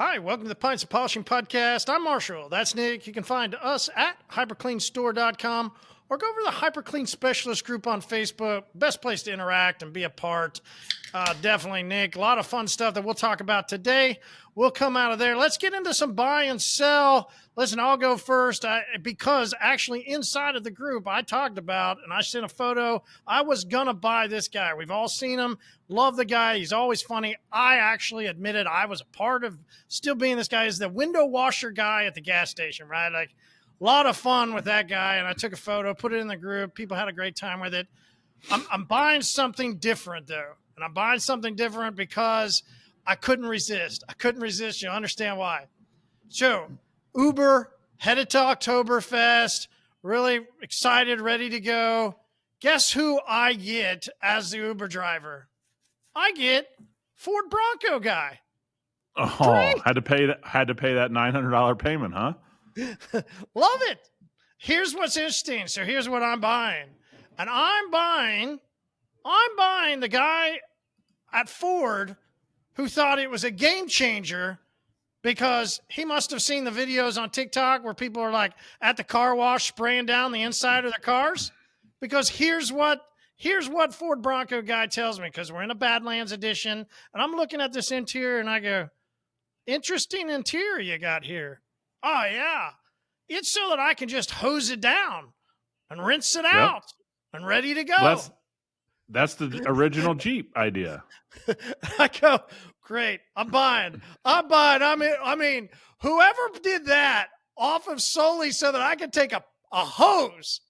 Hi, welcome to the Pints Polishing Podcast. I'm Marshall. That's Nick. You can find us at hyperCLEANstore.com or go over to the HyperCLEAN Specialist group on Facebook. Best place to interact and be a part. Definitely, Nick. A lot of fun stuff that we'll talk about today. We'll come out of there. Let's get into some buy and sell. Listen, I'll go first because actually inside of the group I talked about, and I sent a photo, I was going to buy this guy. We've all seen him. Love the guy. He's always funny. I actually admitted I was a part of still being this guy. Is the window washer guy at the gas station, right? Like a lot of fun with that guy. And I took a photo, put it in the group. People had a great time with it. I'm buying something different though. And I'm buying something different because I couldn't resist. You'll understand why. So Uber headed to Oktoberfest, really excited, ready to go. Guess who I get as the Uber driver? I get Ford Bronco guy. Oh, Great. had to pay that $900 payment, huh? Love it. Here's what's interesting. So here's what I'm buying. And I'm buying the guy at Ford who thought it was a game changer because he must have seen the videos on TikTok where people are like at the car wash spraying down the inside of their cars. Because here's what Ford Bronco guy tells me, because we're in a Badlands edition, and I'm looking at this interior and I go, interesting interior you got here. Oh yeah. It's so that I can just hose it down and rinse it out and ready to go. Well, that's the original Jeep idea. I go, great. I'm buying. I mean, whoever did that off of solely so that I can take a hose.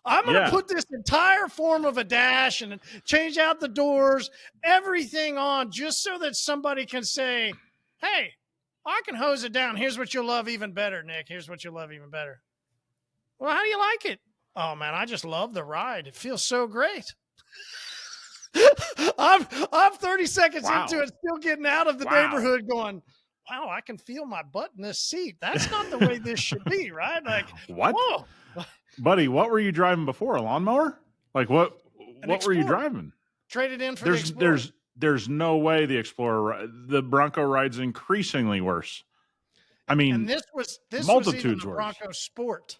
I'm going to put this entire form of a dash and change out the doors, everything on, just so that somebody can say, hey, I can hose it down. Here's what you'll love even better, Nick. Here's what you'll love even better. Well, how do you like it? Oh, man, I just love the ride. It feels so great. I'm 30 seconds into it, still getting out of the neighborhood going, wow, I can feel my butt in this seat. That's not the way this should be, right? Like, what? Whoa. Buddy, what were you driving before? A lawnmower? Like what were you driving? Traded in for the Explorer. There's no way the Bronco ride's increasingly worse. I mean, and this was multitudes even the worse. Bronco Sport.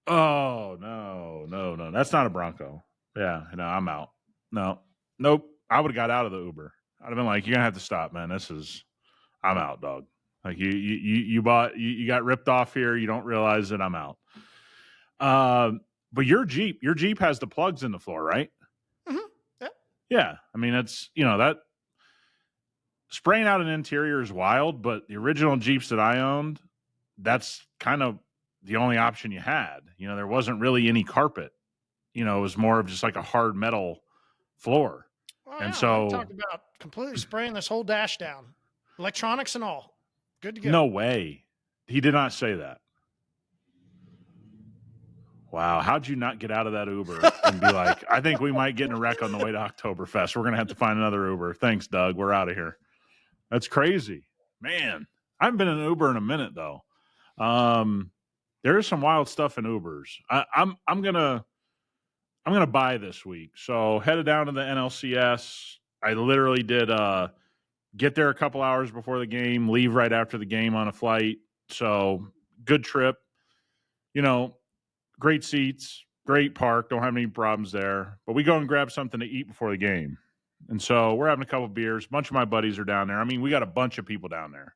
Oh, no. That's not a Bronco. Yeah, no, I'm out. Nope. I would have got out of the Uber. I'd have been like, you're going to have to stop, man. I'm out, dog. Like you got ripped off here. You don't realize that I'm out. But your Jeep has the plugs in the floor, right? Mm-hmm. Yeah. I mean, it's, that spraying out an interior is wild, but the original Jeeps that I owned, that's kind of the only option you had. There wasn't really any carpet. It was more of just like a hard metal floor. And so I'm talking about completely spraying this whole dash down, electronics and all. Good to go. No way. He did not say that. Wow. How'd you not get out of that Uber and be like, I think we might get in a wreck on the way to Oktoberfest. We're going to have to find another Uber. Thanks, Doug. We're out of here. That's crazy, man. I haven't been in an Uber in a minute though. There is some wild stuff in Ubers. I'm going to buy this week. So headed down to the NLCS. I literally did get there a couple hours before the game, leave right after the game on a flight. So good trip. Great seats, great park. Don't have any problems there. But we go and grab something to eat before the game. And so we're having a couple beers. A bunch of my buddies are down there. I mean, we got a bunch of people down there.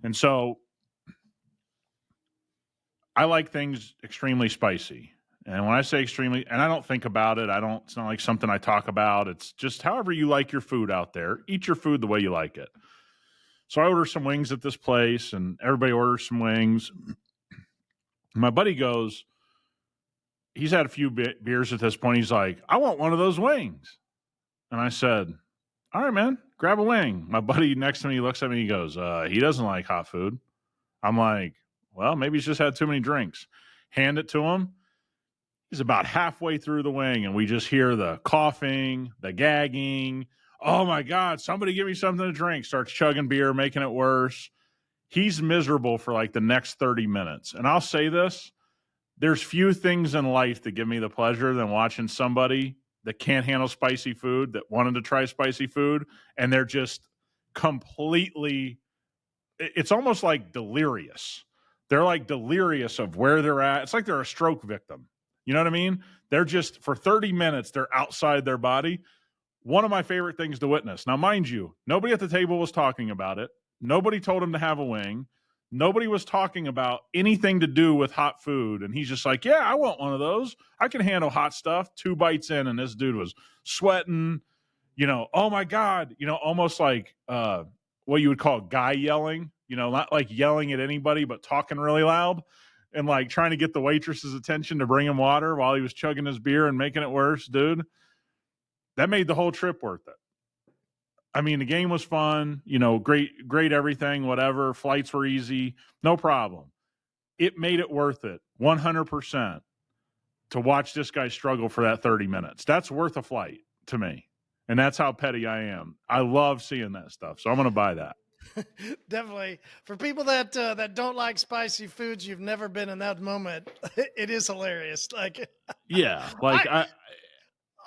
And so I like things extremely spicy. And when I say extremely, and I don't think about it, it's not like something I talk about. It's just however you like your food out there. Eat your food the way you like it. So I order some wings at this place, and everybody orders some wings. My buddy goes, he's had a few beers at this point. He's like, I want one of those wings. And I said, all right, man, grab a wing. My buddy next to me looks at me, he goes, he doesn't like hot food. I'm like, well, maybe he's just had too many drinks. Hand it to him. He's about halfway through the wing, and we just hear the coughing, the gagging. Oh, my God, somebody give me something to drink. Starts chugging beer, making it worse. He's miserable for like the next 30 minutes. And I'll say this, there's few things in life that give me the pleasure than watching somebody that can't handle spicy food, that wanted to try spicy food, and they're just completely it's almost like delirious. They're like delirious of where they're at. It's like they're a stroke victim. You know what I mean? They're just, for 30 minutes, they're outside their body. One of my favorite things to witness. Now, mind you, nobody at the table was talking about it. Nobody told him to have a wing. Nobody was talking about anything to do with hot food. And he's just like, yeah, I want one of those. I can handle hot stuff. 2 bites in, and this dude was sweating, oh my God, almost like what you would call guy yelling, not like yelling at anybody, but talking really loud and like trying to get the waitress's attention to bring him water while he was chugging his beer and making it worse, dude. That made the whole trip worth it. I mean, the game was fun, great everything, whatever. Flights were easy, no problem. It made it worth it, 100%, to watch this guy struggle for that 30 minutes. That's worth a flight to me. And that's how petty I am. I love seeing that stuff. So I'm going to buy that. Definitely. For people that don't like spicy foods, you've never been in that moment. It is hilarious. Like, yeah, like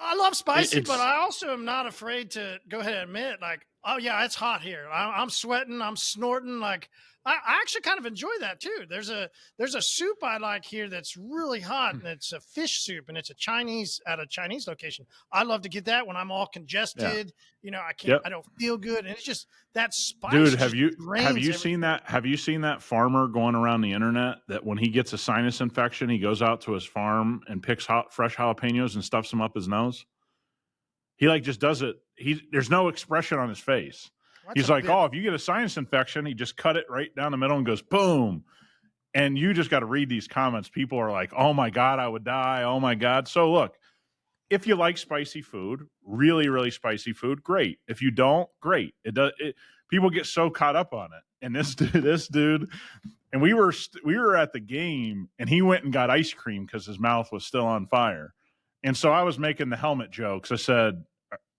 I love spicy, but I also am not afraid to go ahead and admit, like, oh yeah, it's hot here. I'm sweating. I'm snorting. Like, I actually kind of enjoy that too. There's a soup I like here that's really hot, and it's a fish soup, and it's a Chinese location. I love to get that when I'm all congested. Yeah. I can't. I don't feel good, and it's just that spice. Dude, have you seen that? Have you seen that farmer going around the internet that when he gets a sinus infection, he goes out to his farm and picks fresh jalapenos and stuffs them up his nose? He like just does it. There's no expression on his face. He's like, if you get a sinus infection, he just cut it right down the middle and goes, boom. And you just got to read these comments. People are like, oh my God, I would die. Oh my God. So look, if you like spicy food, really, really spicy food, great. If you don't, great. People get so caught up on it. And this dude, and we were at the game, and he went and got ice cream because his mouth was still on fire. And so I was making the helmet jokes. I said,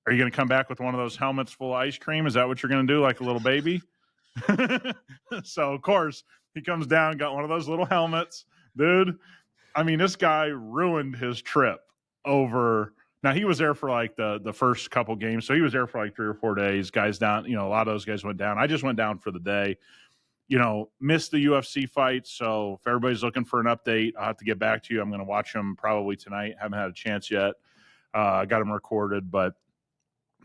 are you going to come back with one of those helmets full of ice cream? Is that what you're going to do, like a little baby? So, of course, he comes down, got one of those little helmets. Dude, I mean, this guy ruined his trip over. Now, he was there for like the first couple games. So he was there for like 3 or 4 days. Guys down, a lot of those guys went down. I just went down for the day. Missed the UFC fight. So if everybody's looking for an update, I'll have to get back to you. I'm going to watch them probably tonight. Haven't had a chance yet. I got them recorded, but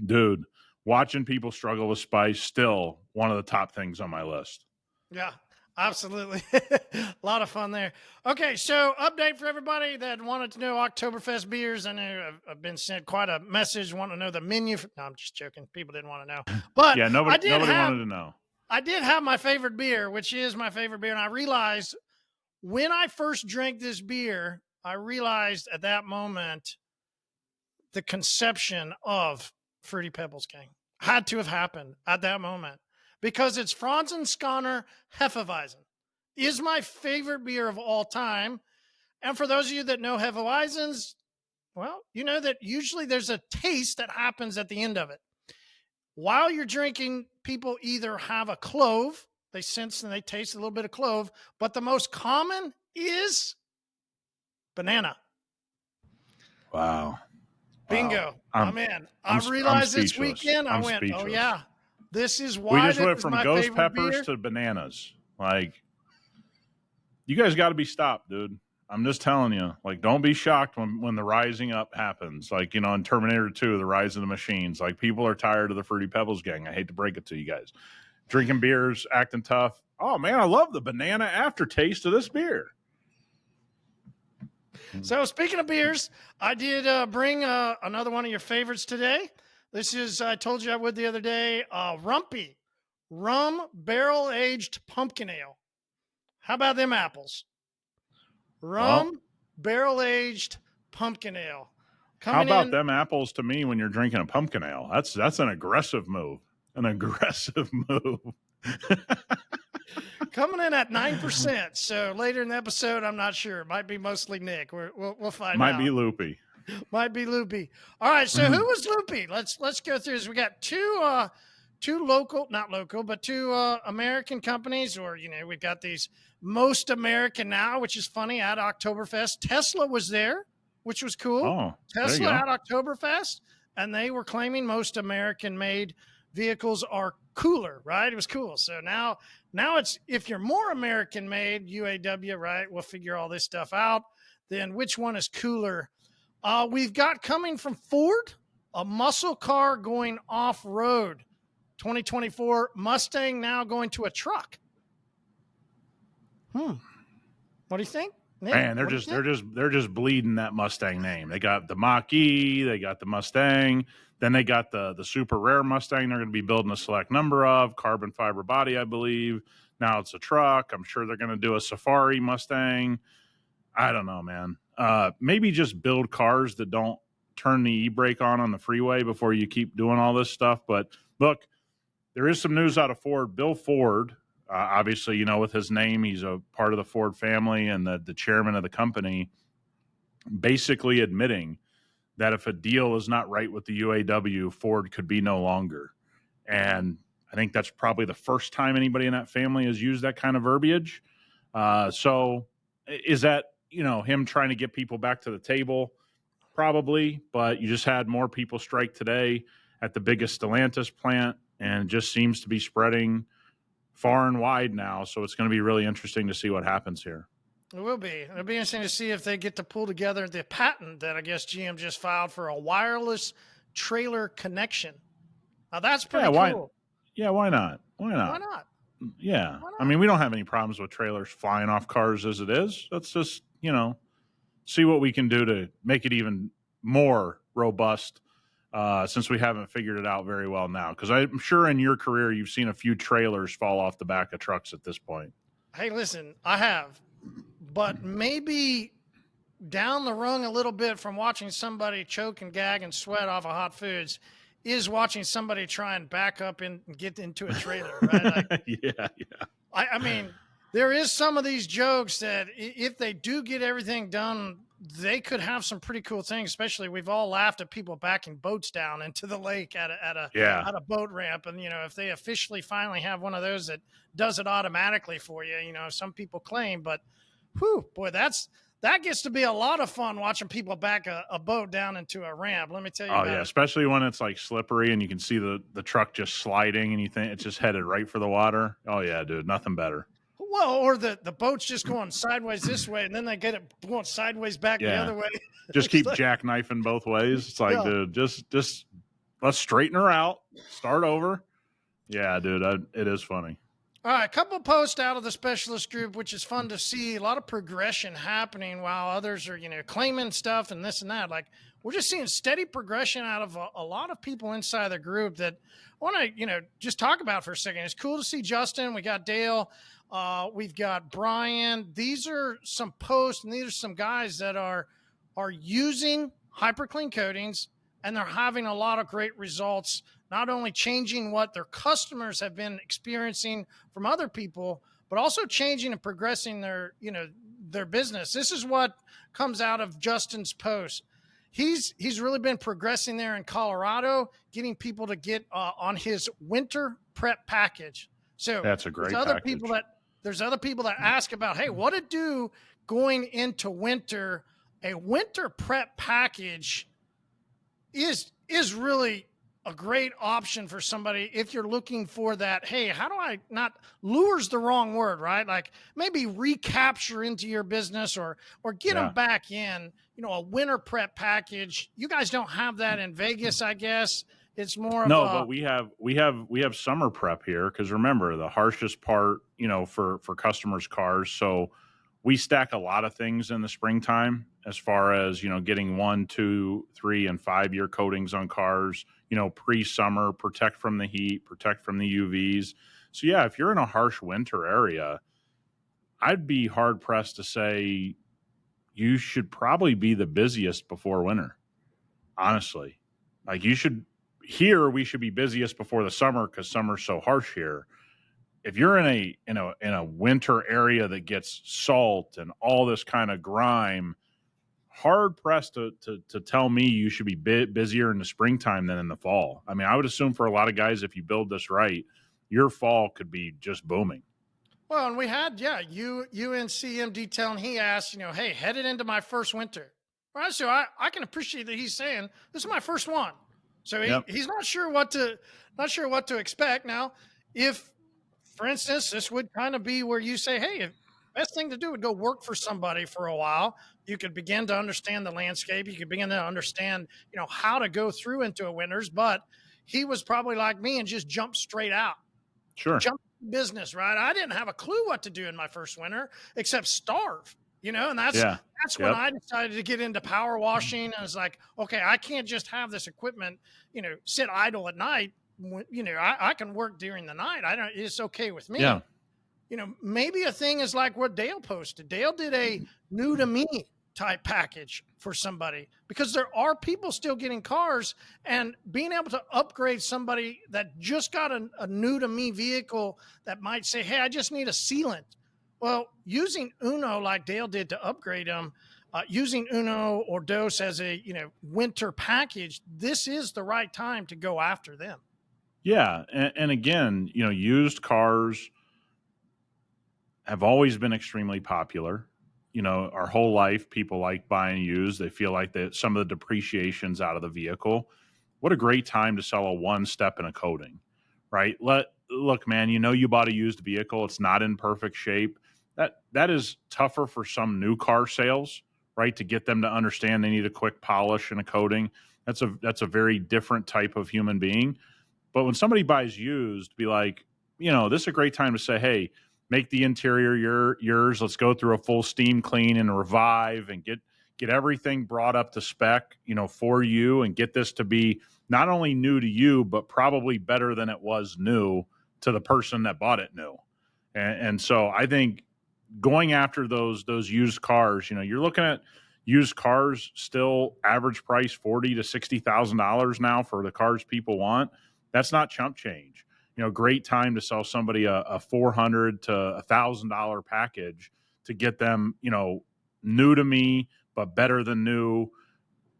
dude, watching people struggle with spice, still one of the top things on my list. Yeah, absolutely. A lot of fun there. Okay, so update for everybody that wanted to know Oktoberfest beers. I know I've been sent quite a message wanting to know the menu. No, I'm just joking. People didn't want to know. But yeah, nobody wanted to know. I did have my favorite beer, which is my favorite beer. And I realized when I first drank this beer, I realized at that moment the conception of Fruity Pebbles King had to have happened at that moment, because it's Franzenskanner Hefeweizen is my favorite beer of all time. And for those of you that know Hefeweizens, well, you know that usually there's a taste that happens at the end of it. While you're drinking, people either have a clove, they sense and they taste a little bit of clove, but the most common is banana. Wow. Bingo. I'm in. I realized this weekend, I went, speechless. Oh yeah, this is why we just went from ghost peppers beer to bananas. Like, you guys got to be stopped, dude. I'm just telling you, like, don't be shocked when the rising up happens. Like, in Terminator 2, the rise of the machines. Like, people are tired of the Fruity Pebbles gang. I hate to break it to you guys. Drinking beers, acting tough. Oh man, I love the banana aftertaste of this beer. So speaking of beers, I did bring another one of your favorites today. This is, I told you I would the other day, Rumpy Rum Barrel Aged Pumpkin Ale. How about them apples? Rum Barrel Aged Pumpkin Ale. How about them apples to me when you're drinking a pumpkin ale? That's an aggressive move. An aggressive move. Coming in at 9%. So later in the episode, I'm not sure. It might be mostly Nick. We'll find out. Might be Loopy. Might be Loopy. All right. So who was Loopy? Let's go through this. We got two American companies, or we've got these Most American Now, which is funny, at Oktoberfest. Tesla was there, which was cool. Oh, Tesla at Oktoberfest, and they were claiming Most American made vehicles are cooler, right? It was cool. So now it's, if you're more American made, UAW, right? We'll figure all this stuff out. Then which one is cooler? We've got coming from Ford, a muscle car going off road. 2024 Mustang now going to a truck. What do you think, Nick? Man, they're just bleeding that Mustang name. They got the Mach-E, they got the Mustang, then they got the super rare Mustang they're going to be building a select number of, carbon fiber body, I believe. Now it's a truck. I'm sure they're going to do a Safari Mustang. I don't know, man. Maybe just build cars that don't turn the e-brake on the freeway before you keep doing all this stuff. But look, there is some news out of Ford. Bill Ford, obviously, with his name, he's a part of the Ford family and the chairman of the company, basically admitting that if a deal is not right with the UAW, Ford could be no longer. And I think that's probably the first time anybody in that family has used that kind of verbiage. So is that, him trying to get people back to the table? Probably, but you just had more people strike today at the biggest Stellantis plant, and it just seems to be spreading far and wide now. So it's going to be really interesting to see what happens here. It will be. It'll be interesting to see if they get to pull together the patent that I guess GM just filed for a wireless trailer connection. Now that's pretty cool. Why not? Why not? Why not? Yeah. Why not? I mean, we don't have any problems with trailers flying off cars as it is. Let's just, see what we can do to make it even more robust, since we haven't figured it out very well now. Because I'm sure in your career you've seen a few trailers fall off the back of trucks at this point. Hey, listen, I have. But maybe down the rung a little bit from watching somebody choke and gag and sweat off of hot foods is watching somebody try and back up and get into a trailer, right? Yeah. I mean, there is some of these jokes that if they do get everything done, they could have some pretty cool things. Especially, we've all laughed at people backing boats down into the lake at a boat ramp. And, if they officially finally have one of those that does it automatically for you, some people claim, but boy, that gets to be a lot of fun watching people back a boat down into a ramp. Let me tell you. Oh, yeah. Especially when it's like slippery and you can see the truck just sliding and you think it's just headed right for the water. Oh, yeah, dude. Nothing better. Well, or the boat's just going sideways this way and then they get it going sideways back the other way. Just keep jackknifing both ways. It's like, dude, just let's straighten her out. Start over. Yeah, dude. It is funny. All right, a couple posts out of the specialist group, which is fun to see. A lot of progression happening while others are, claiming stuff and this and that. Like, we're just seeing steady progression out of a lot of people inside the group that I want to, just talk about for a second. It's cool to see Justin. We got Dale. We've got Brian. These are some posts, and these are some guys that are using hyperCLEAN coatings, and they're having a lot of great results, not only changing what their customers have been experiencing from other people, but also changing and progressing their business. This is what comes out of Justin's post. He's really been progressing there in Colorado, getting people to get on his winter prep package. So that's a great package. There's other people that ask about, hey, what to do going into winter. A winter prep package is really a great option for somebody if you're looking for that. Hey, how do I not, lure's the wrong word, right? Like maybe recapture into your business or get them back in, a winter prep package. You guys don't have that in Vegas, I guess. It's more of but we have summer prep here. Cause remember the harshest part, for customers' cars. So we stack a lot of things in the springtime as far as, getting 1, 2, 3, and 5 year coatings on cars, pre-summer, protect from the heat, protect from the UVs. So yeah, if you're in a harsh winter area, I'd be hard pressed to say you should probably be the busiest before winter. Honestly, like we should be busiest before the summer because summer's so harsh here. If you're in a winter area that gets salt and all this kind of grime, hard pressed to tell me you should be busier in the springtime than in the fall. I mean, I would assume for a lot of guys, if you build this right, your fall could be just booming. Well, and we had, UNCM detailing. He asked, hey, headed into my first winter. All right, so I can appreciate that he's saying, this is my first one. So Yep. he's not sure what to expect. Now, if, for instance, this would kind of be where you say, hey, best thing to do would go work for somebody for a while. You could begin to understand the landscape. You could begin to understand, how to go through into a winters. But he was probably like me and just jumped straight out. Sure. Jump business, right? I didn't have a clue what to do in my first winter except starve, and that's when I decided to get into power washing. And it's like, okay, I can't just have this equipment, sit idle at night. I can work during the night. It's okay with me. Yeah. Maybe a thing is like what Dale posted. Dale did a new to me type package for somebody, because there are people still getting cars, and being able to upgrade somebody that just got a new to me vehicle that might say, hey, I just need a sealant. Well, using Uno like Dale did to upgrade them, using Uno or Dos as a winter package, this is the right time to go after them. Yeah. And again, used cars have always been extremely popular. Our whole life, people like buying used. They feel like that some of the depreciation's out of the vehicle. What a great time to sell a one step in a coating, right? Look, man, you bought a used vehicle. It's not in perfect shape. That is tougher for some new car sales, right? To get them to understand they need a quick polish and a coating. That's a very different type of human being. But when somebody buys used, be like, this is a great time to say, hey, make the interior yours. Let's go through a full steam clean and revive and get everything brought up to spec, for you, and get this to be not only new to you, but probably better than it was new to the person that bought it new. And so I think going after those used cars, you're looking at used cars still average price $40,000 to $60,000 now for the cars people want. That's not chump change. Great time to sell somebody a $400 to $1,000 package to get them, new to me, but better than new,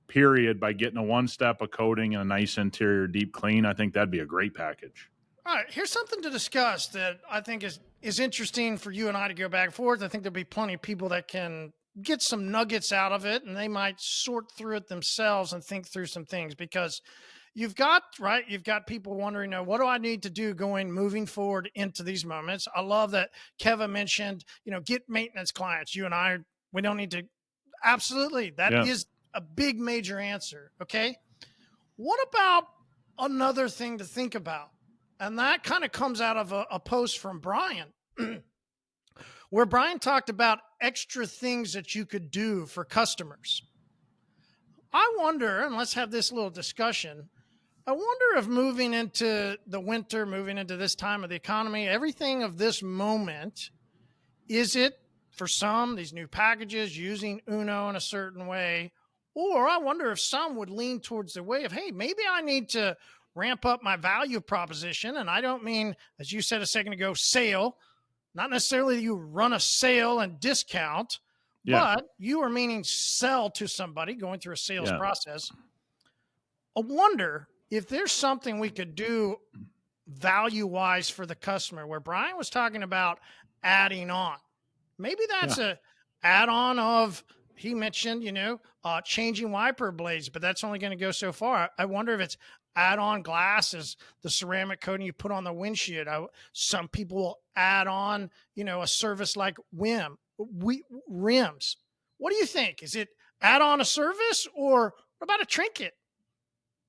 period, by getting a one-step, a coating, and a nice interior deep clean. I think that'd be a great package. All right, here's something to discuss that I think is interesting for you and I to go back and forth. I think there'll be plenty of people that can get some nuggets out of it, and they might sort through it themselves and think through some things, because you've got people wondering, what do I need to do moving forward into these moments? I love that Kevin mentioned, get maintenance clients. You and I, we don't need to. Absolutely. That is a big major answer. Okay. What about another thing to think about? And that kind of comes out of a post from Brian, where Brian talked about extra things that you could do for customers. I wonder, and let's have this little discussion, I wonder if moving into the winter, moving into this time of the economy, everything of this moment, is it for some, these new packages, using Uno in a certain way? Or I wonder if some would lean towards the way of, hey, maybe I need to ramp up my value proposition. And I don't mean, as you said a second ago, sale, not necessarily that you run a sale and discount, but you are meaning sell to somebody, going through a sales process. I wonder if there's something we could do value-wise for the customer, where Brian was talking about adding on. Maybe that's a add-on of, he mentioned, changing wiper blades, but that's only going to go so far. I wonder if it's add-on glasses, the ceramic coating you put on the windshield. Some people will add on, a service like rims. What do you think? Is it add on a service, or what about a trinket?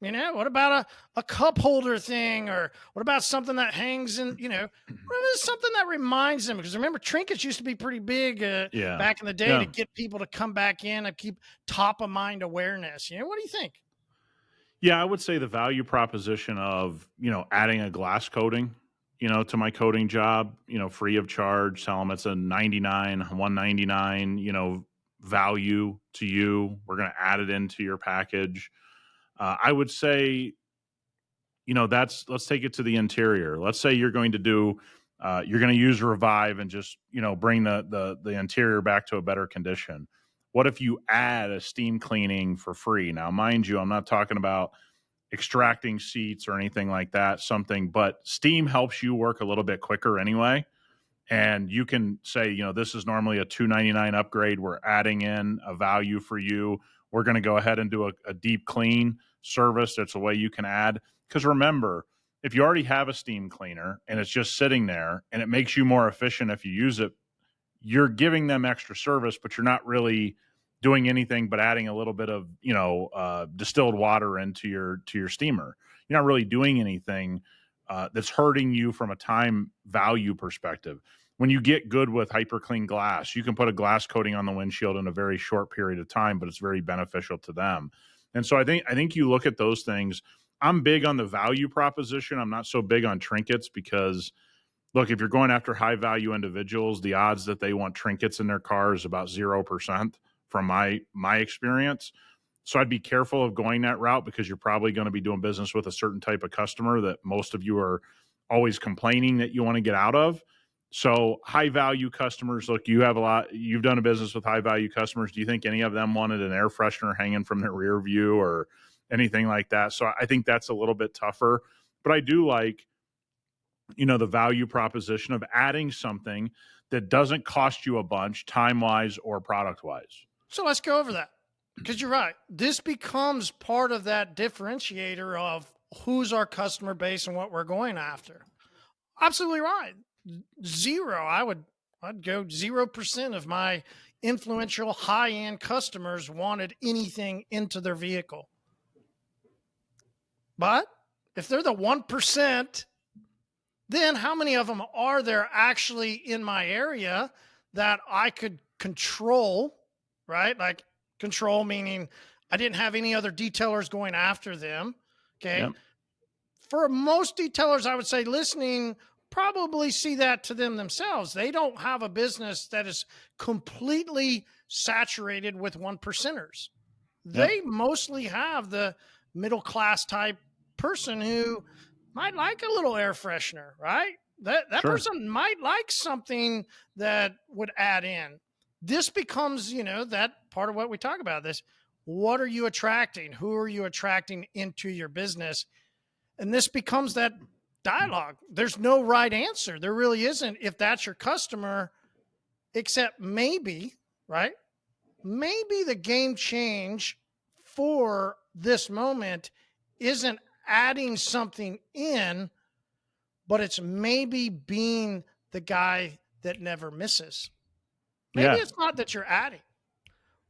What about a cup holder thing, or what about something that hangs in, what is something that reminds them? Because remember, trinkets used to be pretty big back in the day to get people to come back in and keep top of mind awareness. What do you think? Yeah, I would say the value proposition of, adding a glass coating, to my coating job, free of charge, tell them it's a $99, $199, value to you. We're going to add it into your package. I would say, let's take it to the interior. Let's say you're going to you're going to use Revive and just, bring the interior back to a better condition. What if you add a steam cleaning for free? Now, mind you, I'm not talking about extracting seats or anything like that, but steam helps you work a little bit quicker anyway. And you can say, this is normally a $299 upgrade. We're adding in a value for you. We're going to go ahead and do a deep clean service. It's a way you can add. Because remember, if you already have a steam cleaner and it's just sitting there and it makes you more efficient if you use it, you're giving them extra service, but you're not really doing anything but adding a little bit of, distilled water into your steamer. You're not really doing anything that's hurting you from a time value perspective. When you get good with hyperCLEAN glass, you can put a glass coating on the windshield in a very short period of time, but it's very beneficial to them. And so I think you look at those things. I'm big on the value proposition. I'm not so big on trinkets because, look, if you're going after high value individuals, the odds that they want trinkets in their car is about 0% from my experience. So I'd be careful of going that route because you're probably going to be doing business with a certain type of customer that most of you are always complaining that you want to get out of. So high value customers, look, you've done a business with high value customers. Do you think any of them wanted an air freshener hanging from their rear view or anything like that? So I think that's a little bit tougher, but I do like, the value proposition of adding something that doesn't cost you a bunch time wise or product wise. So let's go over that, because you're right. This becomes part of that differentiator of who's our customer base and what we're going after. Absolutely right. Zero. I'd go 0% of my influential high-end customers wanted anything into their vehicle. But if they're the 1%, then how many of them are there actually in my area that I could control, right? Like control meaning I didn't have any other detailers going after them. Okay. Yep. For most detailers, I would say listening probably see that to themselves. They don't have a business that is completely saturated with 1%ers. They Yep. mostly have the middle class type person who might like a little air freshener, right? That Sure. person might like something that would add in. This becomes, that part of what we talk about this. What are you attracting? Who are you attracting into your business? And this becomes that dialogue. There's no right answer. There really isn't if that's your customer, except maybe, right? Maybe the game change for this moment isn't adding something in, but it's maybe being the guy that never misses. Maybe Yeah. it's not that you're adding,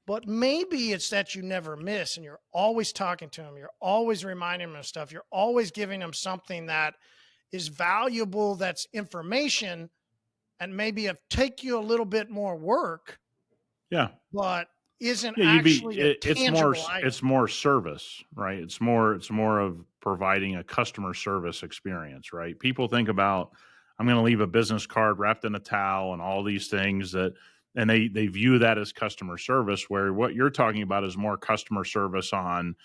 but maybe it's that you never miss and you're always talking to them. You're always reminding them of stuff. You're always giving them something that is valuable, that's information, and maybe it take you a little bit more work, Yeah. but isn't Yeah, actually a it's tangible item. it's more service, right? It's more of providing a customer service experience, right? People think about, I'm going to leave a business card wrapped in a towel and all these things and they view that as customer service, where what you're talking about is more customer service on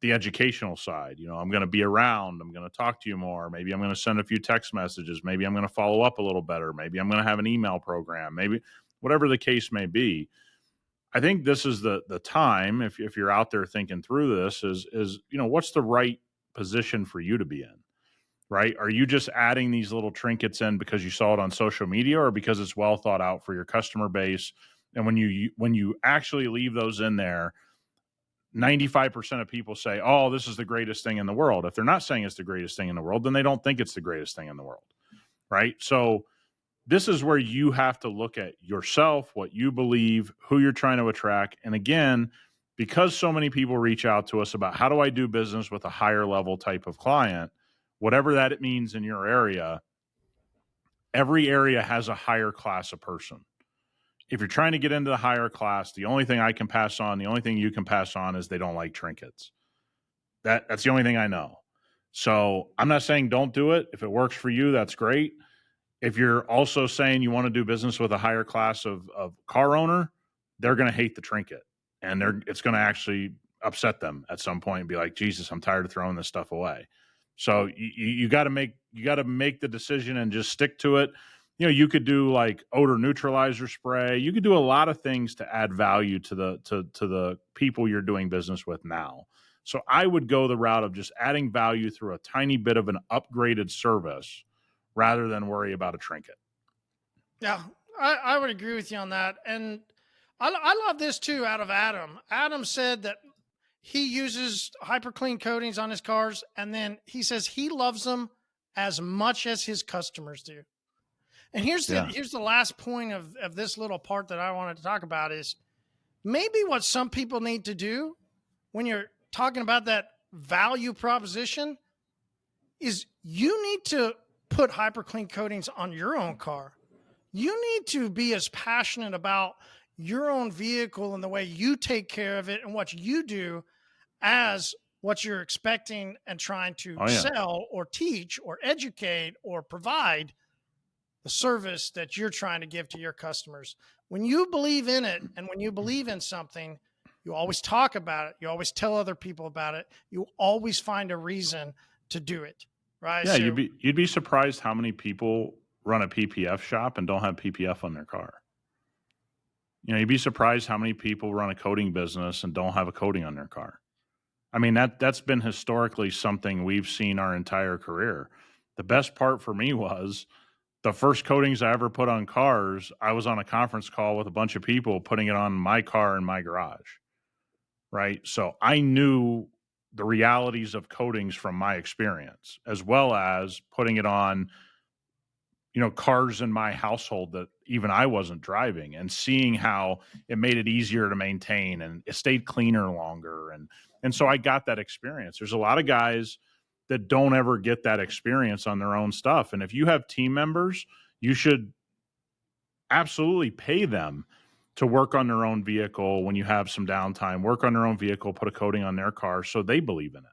the educational side. I'm going to be around, I'm going to talk to you more, maybe I'm going to send a few text messages, maybe I'm going to follow up a little better, maybe I'm going to have an email program, maybe whatever the case may be. I think this is the time, if you're out there thinking through this, is what's the right position for you to be in, right? Are you just adding these little trinkets in because you saw it on social media, or because it's well thought out for your customer base? And when you actually leave those in there, 95% of people say, "Oh, this is the greatest thing in the world." If they're not saying it's the greatest thing in the world, then they don't think it's the greatest thing in the world, right? So this is where you have to look at yourself, what you believe, who you're trying to attract. And again, because so many people reach out to us about how do I do business with a higher level type of client, whatever that it means in your area, every area has a higher class of person. If you're trying to get into the higher class, the only thing I can pass on, the only thing you can pass on is they don't like trinkets. That's the only thing I know. So I'm not saying don't do it. If it works for you, that's great. If you're also saying you want to do business with a higher class of car owner, they're going to hate the trinket, and it's going to actually upset them at some point and be like, Jesus, I'm tired of throwing this stuff away. So you got to make the decision and just stick to it. You could do like odor neutralizer spray. You could do a lot of things to add value to the people you're doing business with now. So I would go the route of just adding value through a tiny bit of an upgraded service, rather than worry about a trinket. Yeah, I would agree with you on that. And I love this too out of Adam. Adam said that he uses hyperclean coatings on his cars, and then he says he loves them as much as his customers do. And here's the last point of this little part that I wanted to talk about is maybe what some people need to do when you're talking about that value proposition is you need to put hyperclean coatings on your own car. You need to be as passionate about your own vehicle and the way you take care of it and what you do as what you're expecting and trying to sell or teach or educate or provide the service that you're trying to give to your customers. When you believe in it and when you believe in something, you always talk about it. You always tell other people about it. You always find a reason to do it, right? Yeah, So, you'd be surprised how many people run a PPF shop and don't have PPF on their car. You know, you'd be surprised how many people run a coating business and don't have a coating on their car. I mean, that's been historically something we've seen our entire career. The best part for me was the first coatings I ever put on cars, I was on a conference call with a bunch of people putting it on my car in my garage, right? So I knew the realities of coatings from my experience, as well as putting it on, you know, cars in my household that even I wasn't driving, and seeing how it made it easier to maintain and it stayed cleaner longer. And so I got that experience. There's a lot of guys that don't ever get that experience on their own stuff. And if you have team members, you should absolutely pay them to work on their own vehicle when you have some downtime, work on their own vehicle, put a coating on their car so they believe in it.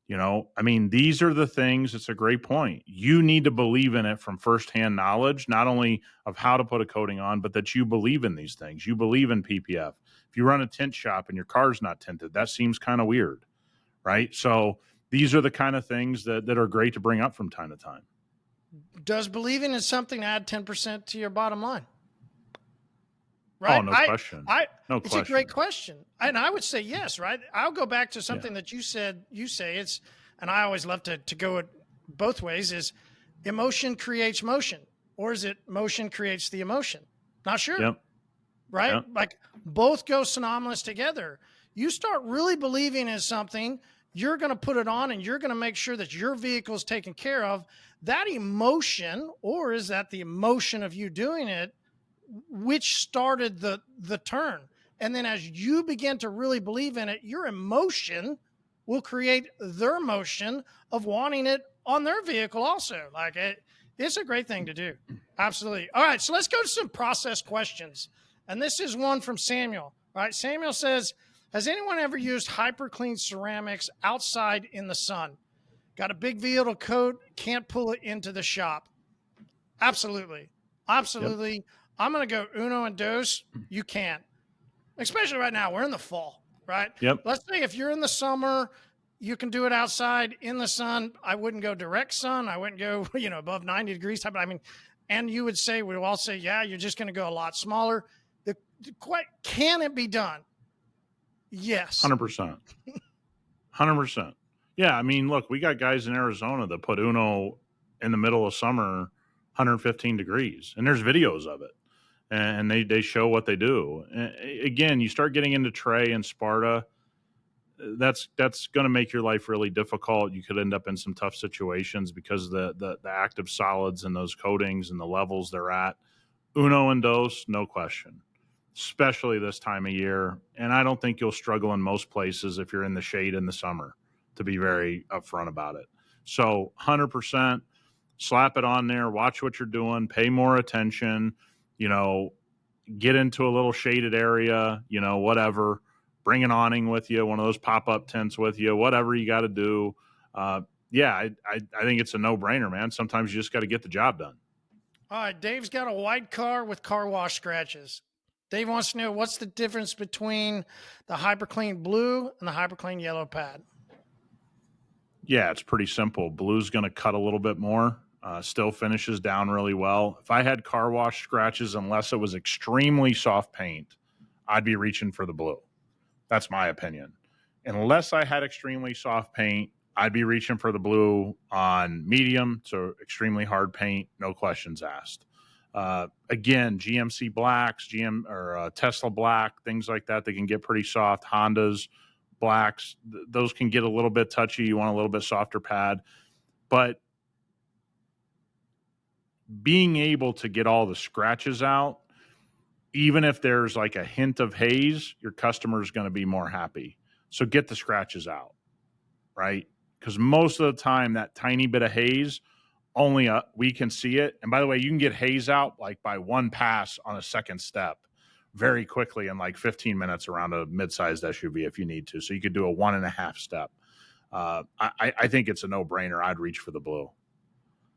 You know, I mean, these are the things. It's a great point. You need to believe in it from firsthand knowledge, not only of how to put a coating on, but that you believe in these things. You believe in PPF. If you run a tint shop and your car's not tinted, that seems kind of weird, right? So these are the kind of things that are great to bring up from time to time. does believing in something add 10% to your bottom line? Right? Oh, no question. No it's question. a great question. And I would say yes, right? I'll go back to something that you said, and I always love to go it both ways, is emotion creates motion, or is it motion creates the emotion? Not sure. Yep. Right? Yep. Like both go synonymous together. You start really believing in something, you're going to put it on and you're going to make sure that your vehicle is taken care of. That emotion, or is that the emotion of you doing it, which started the turn? And then as you begin to really believe in it, your emotion will create their motion of wanting it on their vehicle also. Like it's a great thing to do. Absolutely. All right, so let's go to some process questions. And this is one from Samuel. All right, Samuel says, has anyone ever used hyperclean ceramics outside in the sun? Got a big vehicle coat, can't pull it into the shop. Absolutely. Absolutely. Yep. I'm going to go uno and dos. You can't. Especially right now. We're in the fall, right? Yep. Let's say if you're in the summer, you can do it outside in the sun. I wouldn't go direct sun. I wouldn't go, above 90 degrees type. I mean, and you would say, we'll all say, yeah, you're just going to go a lot smaller. Can it be done? Yes. 100%. 100%. Yeah. I mean, look, we got guys in Arizona that put Uno in the middle of summer, 115 degrees, and there's videos of it, and they show what they do. And again, you start getting into Trey and Sparta, that's going to make your life really difficult. You could end up in some tough situations because the active solids and those coatings and the levels they're at. Uno and dos, no question, especially this time of year. And I don't think you'll struggle in most places if you're in the shade in the summer, to be very upfront about it. So 100%, slap it on there, watch what you're doing, pay more attention, get into a little shaded area, whatever, bring an awning with you, one of those pop-up tents with you, whatever you got to do. I think it's a no-brainer, man. Sometimes you just got to get the job done. All right, Dave's got a white car with car wash scratches. Dave wants to know, what's the difference between the hyperCLEAN blue and the hyperCLEAN yellow pad? Yeah, it's pretty simple. Blue's going to cut a little bit more, still finishes down really well. If I had car wash scratches, unless it was extremely soft paint, I'd be reaching for the blue. That's my opinion. Unless I had extremely soft paint, I'd be reaching for the blue on medium, so extremely hard paint, no questions asked. Again, GMC blacks, Tesla black, things like that, they can get pretty soft. Hondas, blacks, those can get a little bit touchy. You want a little bit softer pad, but being able to get all the scratches out, even if there's like a hint of haze, your customer is going to be more happy. So get the scratches out, right? Because most of the time, that tiny bit of haze, only we can see it. And by the way, you can get haze out like by one pass on a second step very quickly in like 15 minutes around a mid-sized SUV if you need to. So you could do a 1.5 step. I think it's a no-brainer. I'd reach for the blue.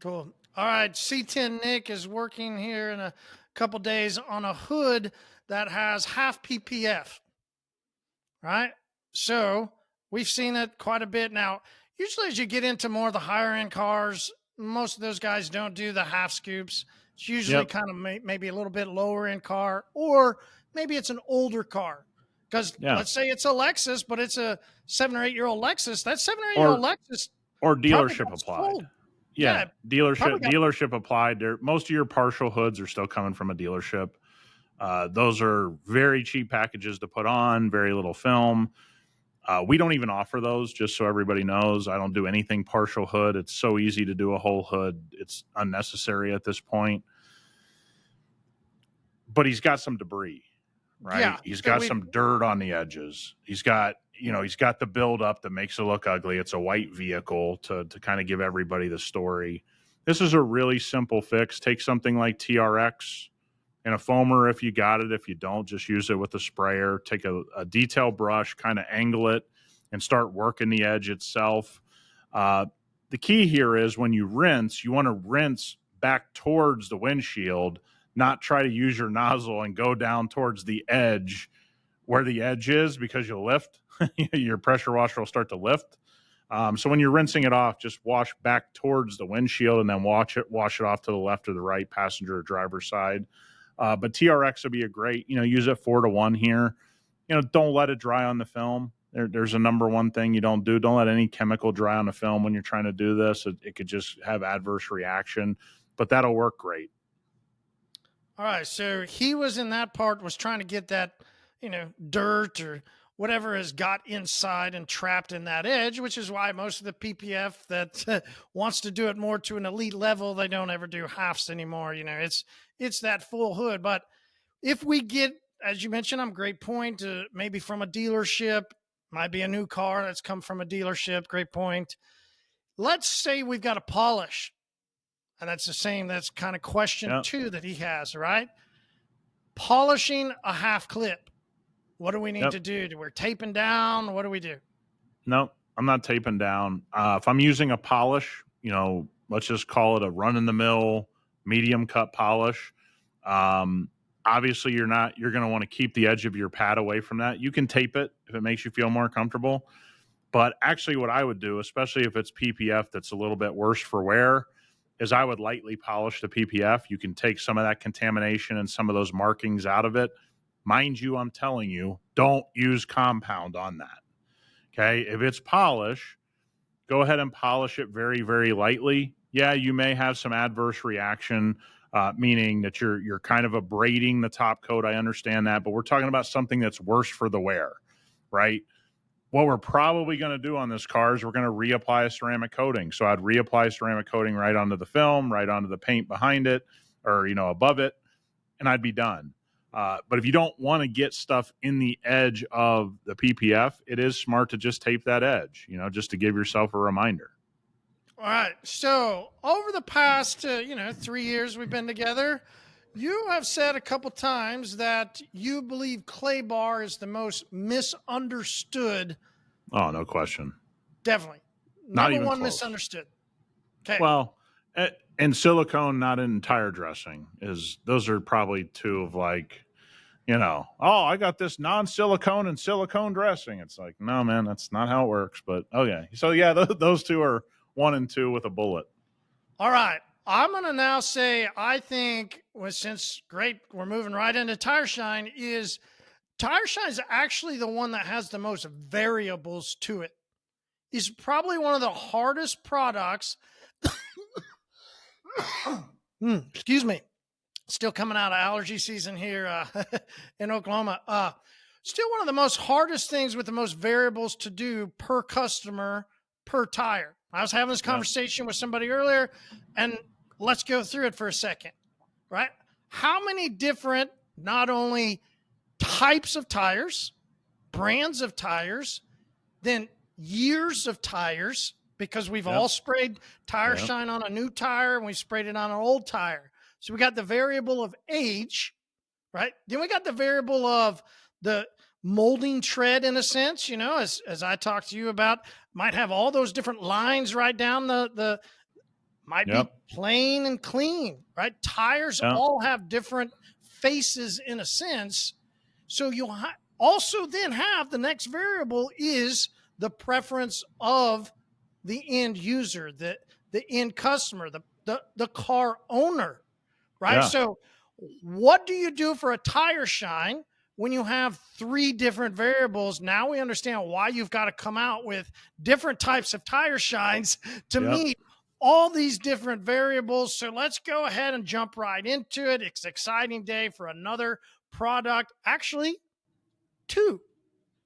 Cool. All right. C10 Nick is working here in a couple days on a hood that has half PPF. Right. So we've seen it quite a bit now. Usually as you get into more of the higher end cars, most of those guys don't do the half scoops. It's usually kind of maybe a little bit lower end car, or maybe it's an older car. Because let's say it's a Lexus, but it's a 7 or 8 year old Lexus. That 7 or 8 year old Lexus, or dealership applied. Sold. Yeah, dealership applied. Most of your partial hoods are still coming from a dealership. Those are very cheap packages to put on, very little film. We don't even offer those, just so everybody knows. I don't do anything partial hood. It's so easy to do a whole hood. It's unnecessary at this point. But he's got some debris, right? Yeah, he's got some dirt on the edges. He's got the buildup that makes it look ugly. It's a white vehicle to kind of give everybody the story. This is a really simple fix. Take something like TRX and a foamer if you got it. If you don't, just use it with a sprayer. Take a detail brush, kind of angle it, and start working the edge itself. The key here is when you rinse, you want to rinse back towards the windshield, not try to use your nozzle and go down towards the edge where the edge is, because you'll lift. Your pressure washer will start to lift. So when you're rinsing it off, just wash back towards the windshield and then wash it off to the left or the right, passenger or driver side. But TRX would be a great, use it 4-to-1 here. Don't let it dry on the film. There's a number one thing you don't do. Don't let any chemical dry on the film when you're trying to do this. It could just have adverse reaction, but that'll work great. All right. So he was in that part, was trying to get that, dirt or whatever has got inside and trapped in that edge, which is why most of the PPF that wants to do it more to an elite level, they don't ever do halves anymore. It's that full hood. But if we get, as you mentioned, great point, maybe from a dealership, might be a new car that's come from a dealership, great point. Let's say we've got a polish, and that's kind of question 2 that he has, right? Polishing a half clip. What do we need to do? We're taping down. What do we do? No, I'm not taping down. If I'm using a polish, let's just call it a run-in-the-mill medium cut polish. Obviously, you're going to want to keep the edge of your pad away from that. You can tape it if it makes you feel more comfortable. But actually what I would do, especially if it's PPF that's a little bit worse for wear, is I would lightly polish the PPF. You can take some of that contamination and some of those markings out of it. Mind you, I'm telling you, don't use compound on that. Okay. If it's polish, go ahead and polish it very, very lightly. Yeah, you may have some adverse reaction, meaning that you're kind of abrading the top coat. I understand that, but we're talking about something that's worse for the wear, right? What we're probably going to do on this car is we're going to reapply a ceramic coating. So I'd reapply ceramic coating right onto the film, right onto the paint behind it, or, above it, and I'd be done. But if you don't want to get stuff in the edge of the PPF, it is smart to just tape that edge, just to give yourself a reminder. All right. So over the past, 3 years we've been together, you have said a couple times that you believe clay bar is the most misunderstood. Oh, no question. Definitely. Not even one close. Misunderstood. Okay. Well, and silicone, not in tire dressing, those are probably two of like, I got this non-silicone and silicone dressing. It's like, no, man, that's not how it works. But okay. So yeah, those two are 1 and 2 with a bullet. All right. I'm going to now say, I think, we're moving right into Tire Shine, is actually the one that has the most variables to it. It's probably one of the hardest products. Excuse me. Still coming out of allergy season here in Oklahoma. Still one of the most hardest things with the most variables to do per customer, per tire. I was having this conversation with somebody earlier, and let's go through it for a second, right? How many different, not only types of tires, brands of tires, then years of tires, because we've all sprayed tire shine on a new tire and we sprayed it on an old tire. So we got the variable of age, right? Then we got the variable of the molding tread, in a sense, as I talked to you about, might have all those different lines right down the might be plain and clean, right? Tires all have different faces, in a sense. So you also then have the next variable is the preference of the end user, the end customer, the car owner, right? Yeah. So what do you do for a tire shine when you have three different variables? Now we understand why you've got to come out with different types of tire shines to meet all these different variables. So let's go ahead and jump right into it. It's an exciting day for another product. Actually, two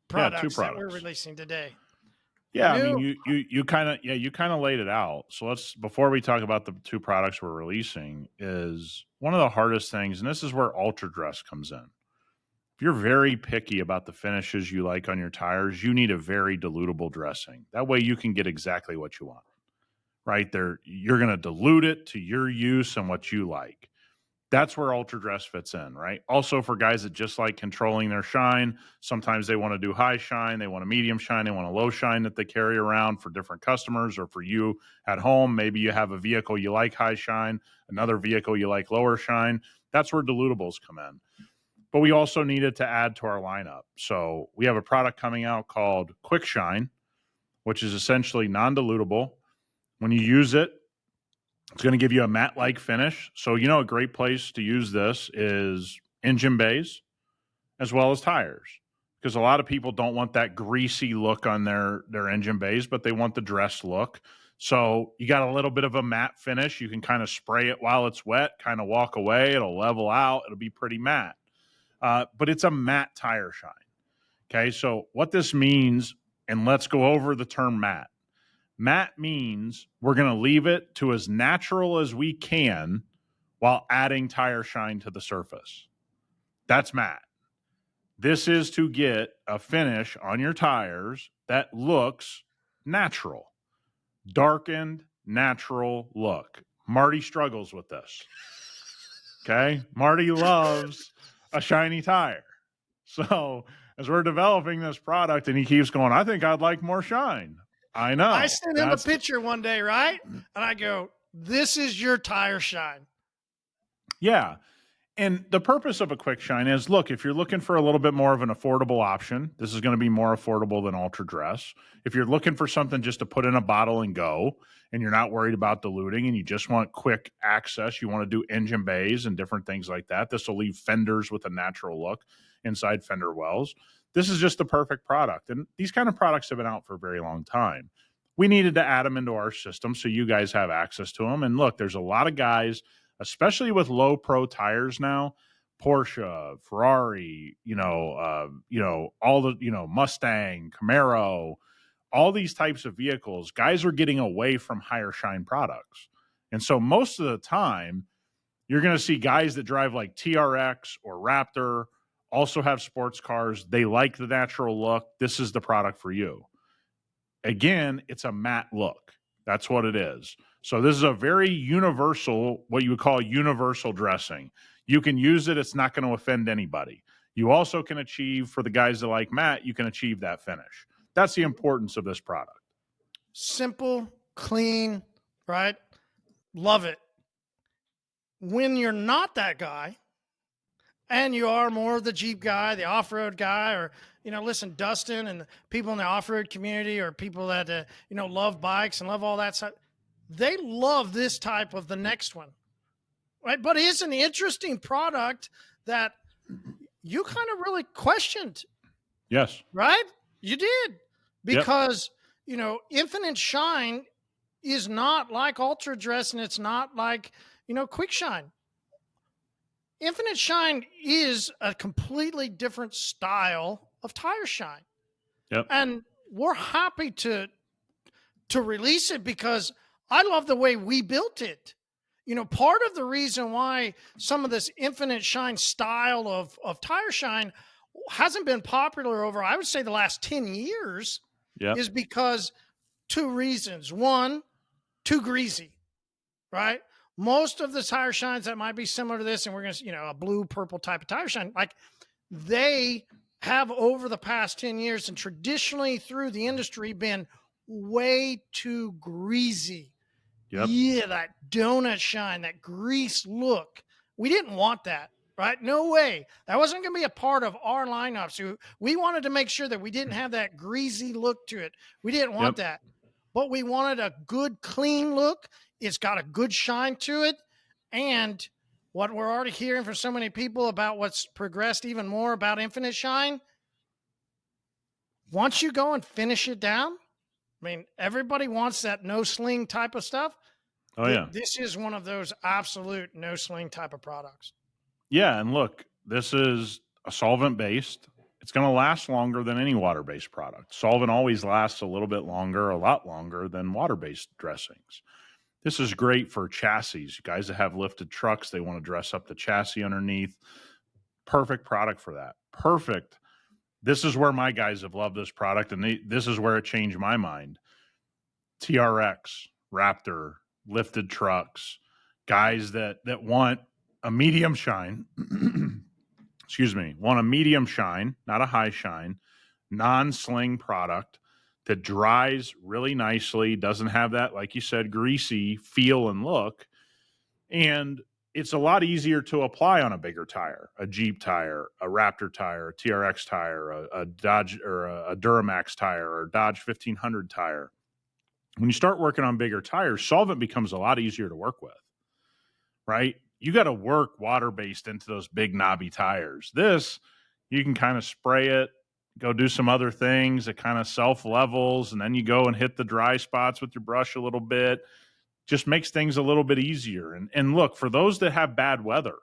products that we're releasing today. Yeah, I mean, you kind of laid it out. So before we talk about the two products we're releasing, is one of the hardest things, and this is where Ultra Dress comes in. If you're very picky about the finishes you like on your tires, you need a very dilutable dressing. That way you can get exactly what you want. Right there, you're going to dilute it to your use and what you like. That's where Ultra Dress fits in, right? Also, for guys that just like controlling their shine, sometimes they want to do high shine, they want a medium shine, they want a low shine that they carry around for different customers, or for you at home. Maybe you have a vehicle you like high shine, another vehicle you like lower shine. That's where dilutables come in. But we also needed to add to our lineup. So we have a product coming out called Quick Shine, which is essentially non-dilutable. When you use it, it's going to give you a matte-like finish. So, a great place to use this is engine bays as well as tires, because a lot of people don't want that greasy look on their engine bays, but they want the dress look. So you got a little bit of a matte finish. You can kind of spray it while it's wet, kind of walk away. It'll level out. It'll be pretty matte. But it's a matte tire shine. Okay, so what this means, and let's go over the term matte. Matte means we're going to leave it to as natural as we can while adding tire shine to the surface. That's matte. This is to get a finish on your tires that looks natural. Darkened, natural look. Marty struggles with this. Okay? Marty loves a shiny tire. So as we're developing this product, and he keeps going, I think I'd like more shine. I know. I sent him a picture one day, right? And I go, this is your tire shine. Yeah. And the purpose of a quick shine is, look, if you're looking for a little bit more of an affordable option, this is going to be more affordable than Ultra Dress. If you're looking for something just to put in a bottle and go, and you're not worried about diluting and you just want quick access, you want to do engine bays and different things like that, this will leave fenders with a natural look inside fender wells. This is just the perfect product. And these kind of products have been out for a very long time. We needed to add them into our system so you guys have access to them. And look, there's a lot of guys, especially with low pro tires now, Porsche, Ferrari, all the, Mustang, Camaro, all these types of vehicles, guys are getting away from higher shine products. And so most of the time, you're going to see guys that drive like TRX or Raptor, also have sports cars. They like the natural look. This is the product for you. Again, it's a matte look. That's what it is. So this is a very universal, what you would call universal dressing. You can use it. It's not going to offend anybody. You also can achieve, for the guys that like matte, you can achieve that finish. That's the importance of this product. Simple, clean, right? Love it. When you're not that guy, and you are more of the Jeep guy, the off-road guy, or, listen, Dustin and the people in the off-road community, or people that, love bikes and love all that stuff, they love this type of the next one, right? But it's an interesting product that you kind of really questioned. Yes. Right? You did. Because, Infinite Shine is not like Ultra Dress, and it's not like, Quick Shine. Infinite Shine is a completely different style of tire shine. Yep. And we're happy to release it because I love the way we built it. You know, part of the reason why some of this infinite shine style of tire shine hasn't been popular over, I would say, the last 10 years Yep. is because two reasons. One, too greasy, right? Most of the tire shines that might be similar to this, and we're going to, a blue, purple type of tire shine, like they have over the past 10 years and traditionally through the industry been way too greasy. Yep. Yeah, that donut shine, that grease look. We didn't want that, right? No way. That wasn't going to be a part of our lineup. So we wanted to make sure that we didn't have that greasy look to it. We didn't want that. But we wanted a good, clean look. It's got a good shine to it. And what we're already hearing from so many people about what's progressed even more about Infinite Shine, once you go and finish it down, I mean, everybody wants that no sling type of stuff. Oh, yeah. This is one of those absolute no sling type of products. Yeah. And look, this is a solvent based. It's going to last longer than any water based product. Solvent always lasts a little bit longer, a lot longer than water based dressings. This is great for chassis. Guys that have lifted trucks, they want to dress up the chassis underneath. Perfect product for that. Perfect. This is where my guys have loved this product, and this is where it changed my mind. TRX, Raptor, lifted trucks, guys that want a medium shine, want a medium shine, not a high shine, non-sling product that dries really nicely, doesn't have that, like you said, greasy feel and look. And it's a lot easier to apply on a bigger tire, a Jeep tire, a Raptor tire, a TRX tire, a Dodge or a Duramax tire, or a Dodge 1500 tire. When you start working on bigger tires, solvent becomes a lot easier to work with, right? You got to work water-based into those big knobby tires. This, you can kind of spray it, go do some other things. It kind of self-levels, and then you go and hit the dry spots with your brush a little bit. Just makes things a little bit easier. And look, for those that have bad weather,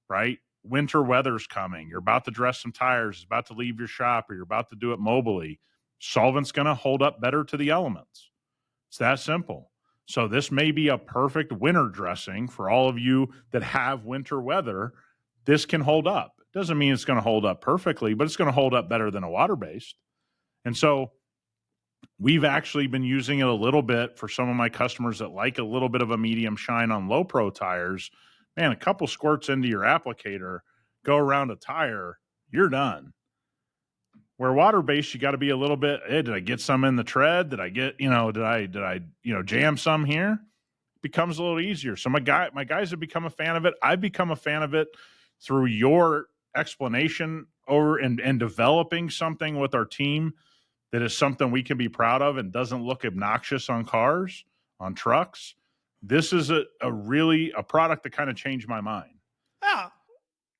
right? Winter weather's coming. You're about to dress some tires, it's about to leave your shop, or you're about to do it mobily. Solvent's going to hold up better to the elements. It's that simple. So this may be a perfect winter dressing for all of you that have winter weather. This can hold up. It doesn't mean it's going to hold up perfectly, but it's going to hold up better than a water-based. And so we've actually been using it a little bit for some of my customers that like a little bit of a medium shine on low pro tires. Man, a couple squirts into your applicator, go around a tire, you're done. Where water-based, you got to be a little bit, hey, did I get some in the tread? Did I get, did I jam some here? Becomes a little easier. So my guys have become a fan of it. I've become a fan of it through your explanation over and developing something with our team that is something we can be proud of and doesn't look obnoxious on cars, on trucks. This is a product that kind of changed my mind. Yeah,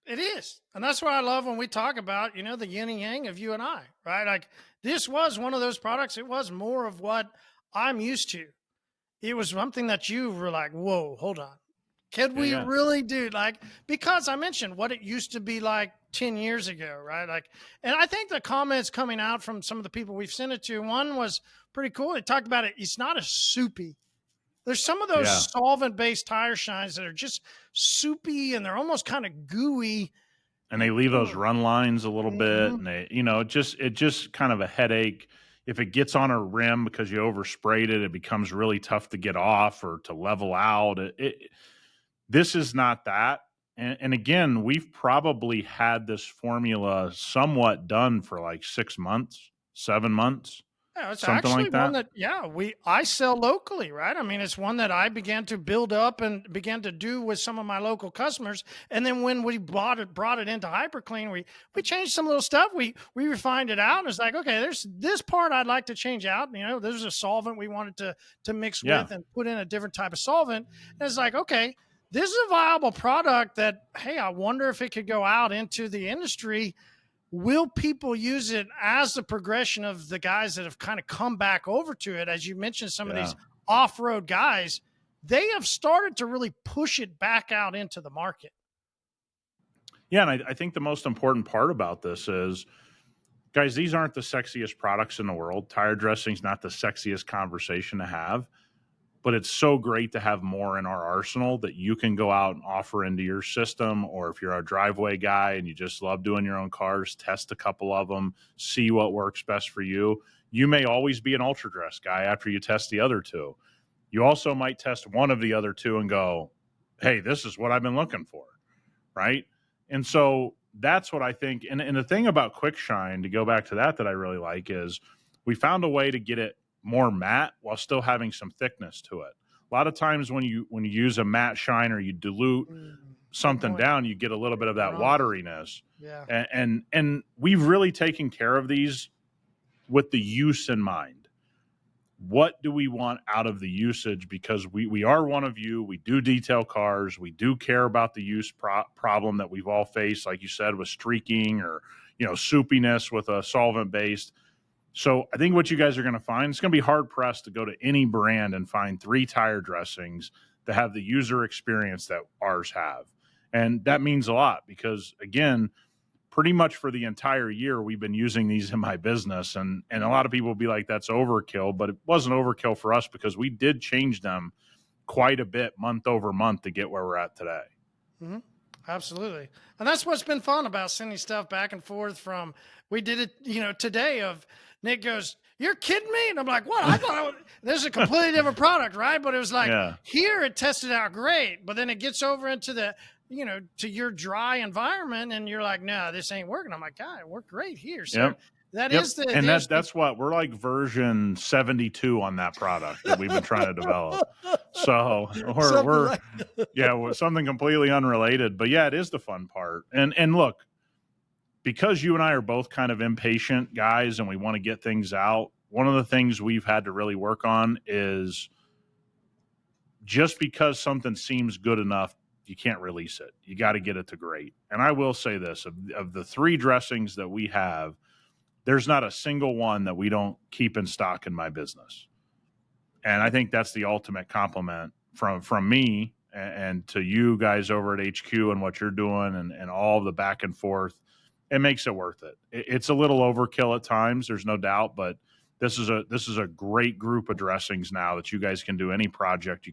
it is. And that's what I love when we talk about, the yin and yang of you and I, right? Like this was one of those products. It was more of what I'm used to. It was something that you were like, whoa, hold on. Could we really do because I mentioned what it used to be like 10 years ago, right? And I think the comments coming out from some of the people we've sent it to, one was pretty cool. They talked about it. It's not as soupy. There's some of those solvent-based tire shines that are just soupy and they're almost kind of gooey. And they leave those run lines a little bit. And they, it just kind of a headache. If it gets on a rim because you oversprayed it, it becomes really tough to get off or to level out. This is not that. And again, we've probably had this formula somewhat done for like 6 months, 7 months. Yeah, it's actually like one that I sell locally, right? I mean, it's one that I began to build up and began to do with some of my local customers. And then when we brought it into hyperCLEAN, we changed some little stuff. We refined it out, and it's like, okay, there's this part I'd like to change out. There's a solvent we wanted to mix with and put in a different type of solvent. And it's like, okay, this is a viable product that, hey, I wonder if it could go out into the industry. Will people use it as the progression of the guys that have kind of come back over to it? As you mentioned, some of these off-road guys, they have started to really push it back out into the market. Yeah, and I think the most important part about this is guys, these aren't the sexiest products in the world. Tire dressing's not the sexiest conversation to have, but it's so great to have more in our arsenal that you can go out and offer into your system. Or if you're a driveway guy and you just love doing your own cars, test a couple of them, see what works best for you. You may always be an ultra dress guy after you test the other two. You also might test one of the other two and go, hey, this is what I've been looking for, right? And so that's what I think. And the thing about Quick Shine, to go back to that I really like, is we found a way to get it more matte while still having some thickness to it. A lot of times when you use a matte shine or you dilute something down, you get a little bit of that wateriness. Yeah. And we've really taken care of these with the use in mind. What do we want out of the usage? Because we are one of you. We do detail cars. We do care about the use problem that we've all faced, like you said, with streaking or, soupiness with a solvent based. So I think what you guys are going to find, it's going to be hard pressed to go to any brand and find 3 tire dressings that have the user experience that ours have. And that means a lot because, again, pretty much for the entire year, we've been using these in my business. And a lot of people will be like, that's overkill, but it wasn't overkill for us because we did change them quite a bit month over month to get where we're at today. Mm-hmm. Absolutely. And that's what's been fun about sending stuff back and forth from, we did it, today of Nick goes, you're kidding me? And I'm like, what? I thought this is a completely different product, right? But it was like, here it tested out great, but then it gets over into the, to your dry environment, and you're like, no, this ain't working. I'm like, God, it worked great here. So is the, and that's what we're like version 72 on that product that we've been trying to develop. So we're something completely unrelated, but yeah, it is the fun part. And look, because you and I are both kind of impatient guys and we want to get things out. One of the things we've had to really work on is just because something seems good enough, you can't release it. You got to get it to great. And I will say this, of the 3 dressings that we have, there's not a single one that we don't keep in stock in my business. And I think that's the ultimate compliment from me and to you guys over at HQ and what you're doing and all of the back and forth. It makes it worth it. It's a little overkill at times, there's no doubt, but this is a great group of dressings now that you guys can do any project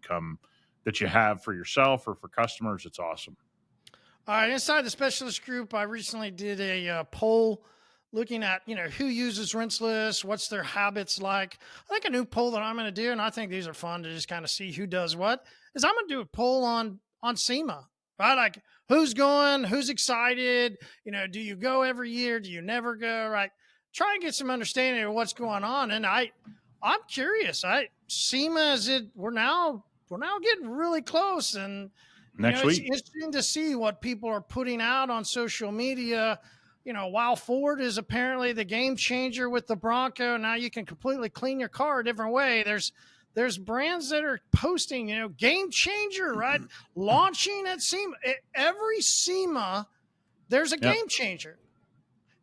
that you have for yourself or for customers. It's awesome. All right. Inside the specialist group, I recently did a poll looking at, who uses rinseless, what's their habits like. I think a new poll that I'm going to do, and I think these are fun to just kind of see who does what, is I'm going to do a poll on SEMA, right? Like who's going, who's excited, do you go every year? Do you never go, right? Try and get some understanding of what's going on. And I'm curious. SEMA, we're now getting really close, and next week, it's interesting to see what people are putting out on social media. While Ford is apparently the game changer with the Bronco, now you can completely clean your car a different way. There's brands that are posting, game changer, right? Launching at SEMA. Every SEMA, there's a game changer.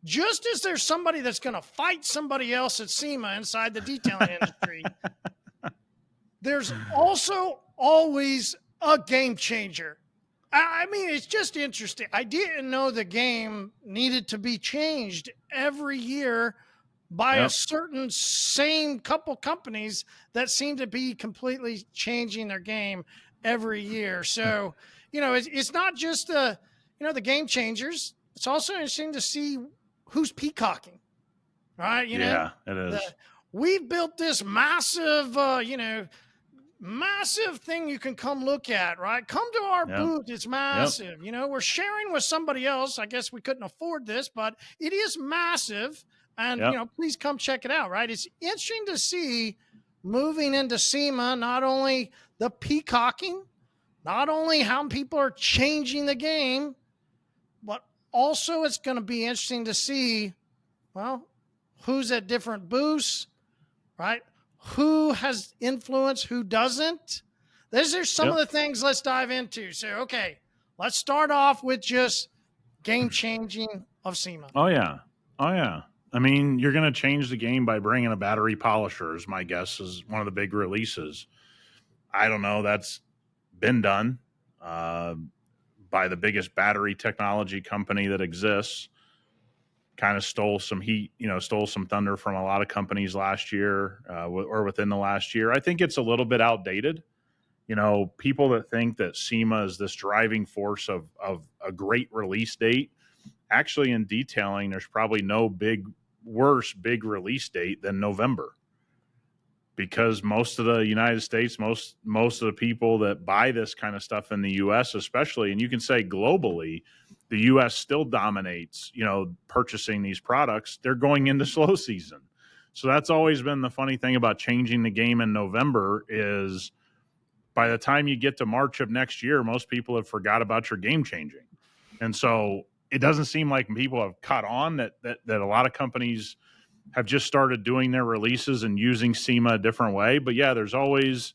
Just as there's somebody that's going to fight somebody else at SEMA inside the detailing industry, there's also always a game changer. I mean, it's just interesting. I didn't know the game needed to be changed every year by a certain same couple companies that seem to be completely changing their game every year. So, it's not just the game changers. It's also interesting to see who's peacocking, right? It is. We've built this massive, massive thing you can come look at, right? Come to our booth. It's massive. We're sharing with somebody else. I guess we couldn't afford this, but it is massive. And, please come check it out, right? It's interesting to see moving into SEMA, not only the peacocking, not only how people are changing the game, but also it's going to be interesting to see, who's at different booths, right? Who has influence, who doesn't. These are some of the things let's dive into. So, okay, let's start off with just game changing of SEMA. Oh, yeah. I mean, you're going to change the game by bringing a battery polisher, is my guess, is one of the big releases. I don't know. That's been done by the biggest battery technology company that exists. kind of stole some heat, stole some thunder from a lot of companies last year or within the last year. I think it's a little bit outdated. People that think that SEMA is this driving force of a great release date, actually in detailing, there's probably no worse big release date than November. Because most of the United States, most of the people that buy this kind of stuff in the U.S. especially, and you can say globally, the U.S. still dominates, purchasing these products. They're going into slow season. So that's always been the funny thing about changing the game in November is by the time you get to March of next year, most people have forgot about your game changing. And so it doesn't seem like people have caught on that a lot of companies have just started doing their releases and using SEMA a different way. But yeah, there's always,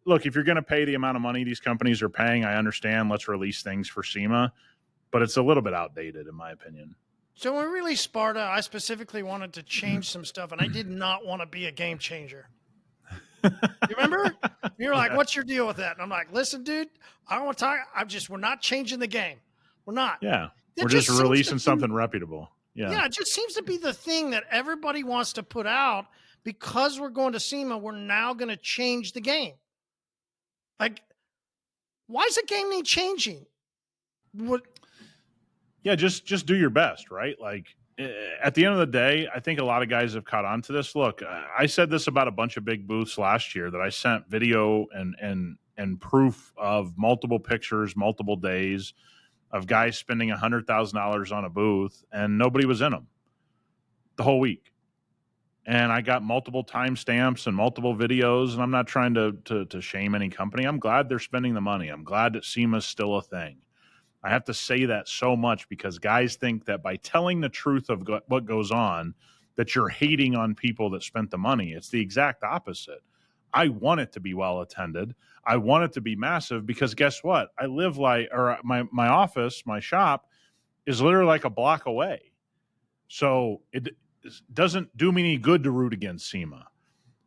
look, if you're going to pay the amount of money these companies are paying, I understand, let's release things for SEMA, but it's a little bit outdated in my opinion. So when we released Sparta, I specifically wanted to change some stuff, and I did not want to be a game changer. You remember? You were like, what's your deal with that? And I'm like, listen, dude, I don't want to talk. We're not changing the game. We're not. Yeah. We're just releasing something reputable. Yeah, it just seems to be the thing that everybody wants to put out because we're going to SEMA. We're now going to change the game. Like, why is the game need changing? What? Yeah, just do your best, right? Like at the end of the day, I think a lot of guys have caught on to this. Look, I said this about a bunch of big booths last year that I sent video and proof of multiple pictures, multiple days of guys spending $100,000 on a booth and nobody was in them the whole week. And I got multiple timestamps and multiple videos, and I'm not trying to shame any company. I'm glad they're spending the money. I'm glad that SEMA is still a thing. I have to say that so much because guys think that by telling the truth of what goes on, that you're hating on people that spent the money. It's the exact opposite. I want it to be well attended. I want it to be massive because guess what? I live my office, my shop is literally like a block away. So it doesn't do me any good to root against SEMA.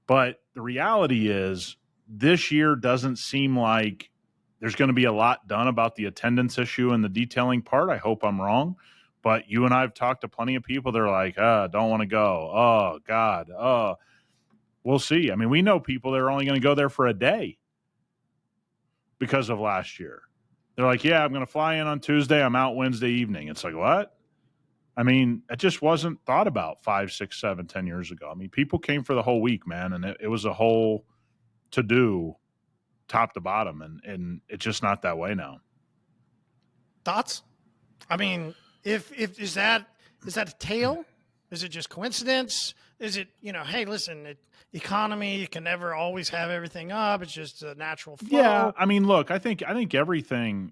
But the reality is this year doesn't seem like there's going to be a lot done about the attendance issue and the detailing part. I hope I'm wrong. But you and I have talked to plenty of people. They're like, don't want to go. Oh, God. Oh, we'll see. I mean, we know people that are only going to go there for a day because of last year. They're like, yeah, I'm going to fly in on Tuesday. I'm out Wednesday evening. It's like, what? I mean, it just wasn't thought about 5, 6, 7, 10 years ago. I mean, people came for the whole week, man. And it was a whole to-do top to bottom. And it's just not that way now. Thoughts? I mean, if is that a tale? Is it just coincidence? Is it, hey, listen, economy, you can never always have everything up. It's just a natural flow. Yeah. I mean, look, I think everything,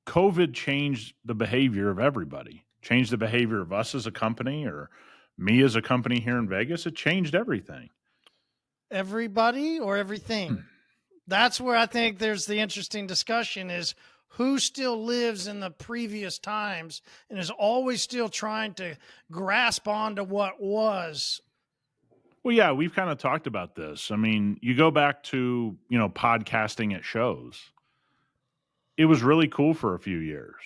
COVID changed the behavior of everybody, changed the behavior of us as a company or me as a company here in Vegas. It changed everything. Everybody or everything? That's where I think there's the interesting discussion is who still lives in the previous times and is always still trying to grasp onto what was. Well, yeah, we've kind of talked about this. I mean, you go back to, podcasting at shows. It was really cool for a few years.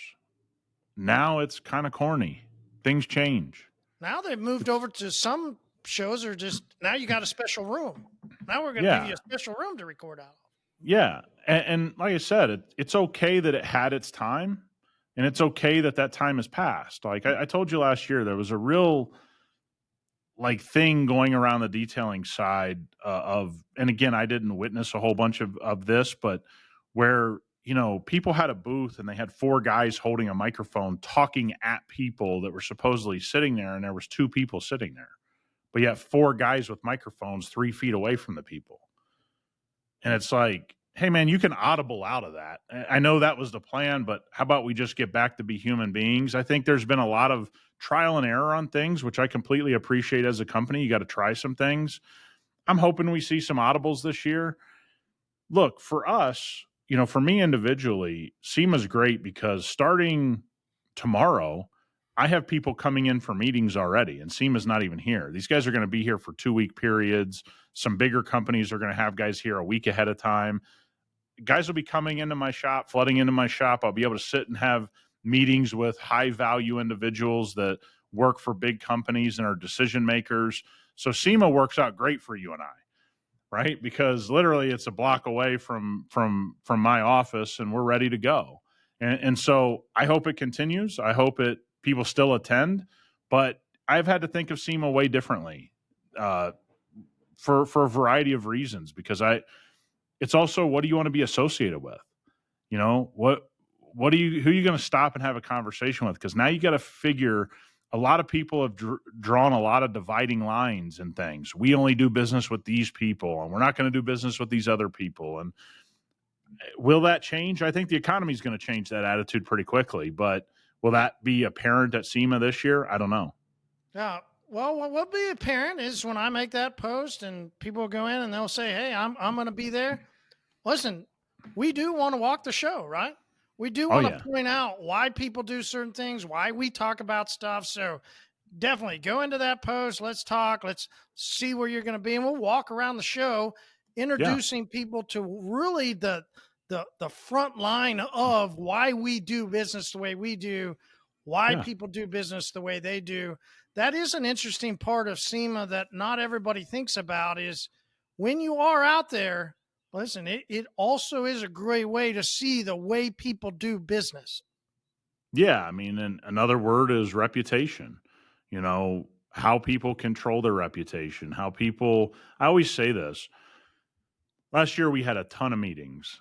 Now it's kind of corny. Things change. Now they've moved over to some shows are just, now you got a special room. Now we're going to give you a special room to record out of. Yeah. And like I said, it's okay that it had its time and it's okay that time has passed. Like I told you last year, there was a real thing going around the detailing side and again, I didn't witness a whole bunch of this, but where, people had a booth and they had 4 guys holding a microphone talking at people that were supposedly sitting there. And there was 2 people sitting there, but yet 4 guys with microphones 3 feet away from the people. And it's like, hey man, you can audible out of that. I know that was the plan, but how about we just get back to be human beings? I think there's been a lot of trial and error on things, which I completely appreciate as a company. You got to try some things. I'm hoping we see some audibles this year. Look, for us, for me individually, SEMA's great because starting tomorrow, I have people coming in for meetings already, and SEMA's not even here. These guys are going to be here for 2-week periods. Some bigger companies are going to have guys here a week ahead of time. Guys will be coming into my shop, flooding into my shop. I'll be able to sit and have meetings with high value individuals that work for big companies and are decision makers. So SEMA works out great for you and I, right? Because literally it's a block away from my office, and we're ready to go. And so I hope it continues. I hope people still attend, but I've had to think of SEMA way differently for a variety of reasons, because it's also, what do you want to be associated with? You know, who are you going to stop and have a conversation with? Because now you got to figure, a lot of people have drawn a lot of dividing lines and things. We only do business with these people, and we're not going to do business with these other people. And will that change? I think the economy is going to change that attitude pretty quickly, but will that be apparent at SEMA this year? I don't know. Yeah. Well, what will be apparent is when I make that post and people will go in and they'll say, hey, I'm going to be there. Listen, we do want to walk the show, right? We do want to point out why people do certain things, why we talk about stuff. So definitely go into that post. Let's talk. Let's see where you're going to be. And we'll walk around the show introducing people to really the front line of why we do business the way we do, why people do business the way they do. That is an interesting part of SEMA that not everybody thinks about, is when you are out there, listen, it also is a great way to see the way people do business. Yeah. I mean, and another word is reputation. You know, how people control their reputation, I always say this. Last year we had a ton of meetings,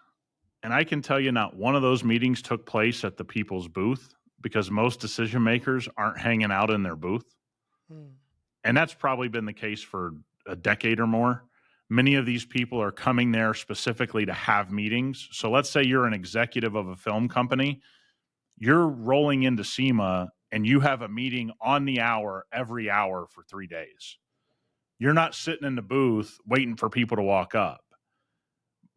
and I can tell you not one of those meetings took place at the people's booth, because most decision makers aren't hanging out in their booth. And that's probably been the case for a decade or more. Many of these people are coming there specifically to have meetings. So let's say you're an executive of a film company. You're rolling into SEMA and you have a meeting on the hour every hour for 3 days. You're not sitting in the booth waiting for people to walk up.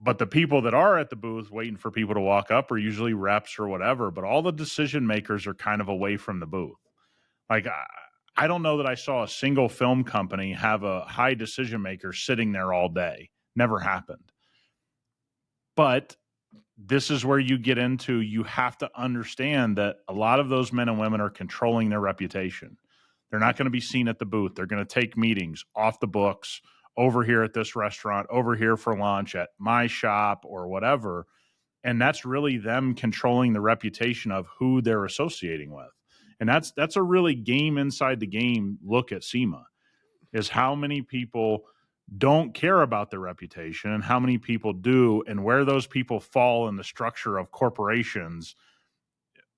But the people that are at the booth waiting for people to walk up are usually reps or whatever. But all the decision makers are kind of away from the booth. Like, I don't know that I saw a single film company have a high decision maker sitting there all day. Never happened. But this is where you get into, you have to understand that a lot of those men and women are controlling their reputation. They're not going to be seen at the booth. They're going to take meetings off the books, over here at this restaurant, over here for lunch, at my shop or whatever. And that's really them controlling the reputation of who they're associating with. And that's a really game inside the game look at SEMA, is how many people don't care about their reputation and how many people do, and where those people fall in the structure of corporations.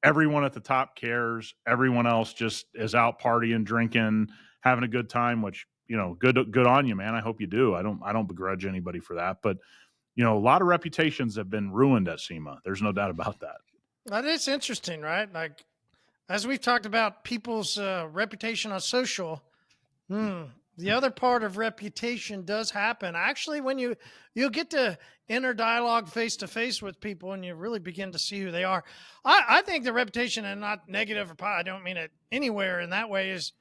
Everyone at the top cares. Everyone else just is out partying, drinking, having a good time, which, you know, good on you, man. I hope you do. I don't begrudge anybody for that. But, you know, a lot of reputations have been ruined at SEMA. There's no doubt about that. That is interesting, right? Like, as we've talked about people's reputation on social, the other part of reputation does happen. Actually, when you'll get to inner dialogue face to face with people and you really begin to see who they are. I think the reputation, and not negative or I don't mean it anywhere in that way, is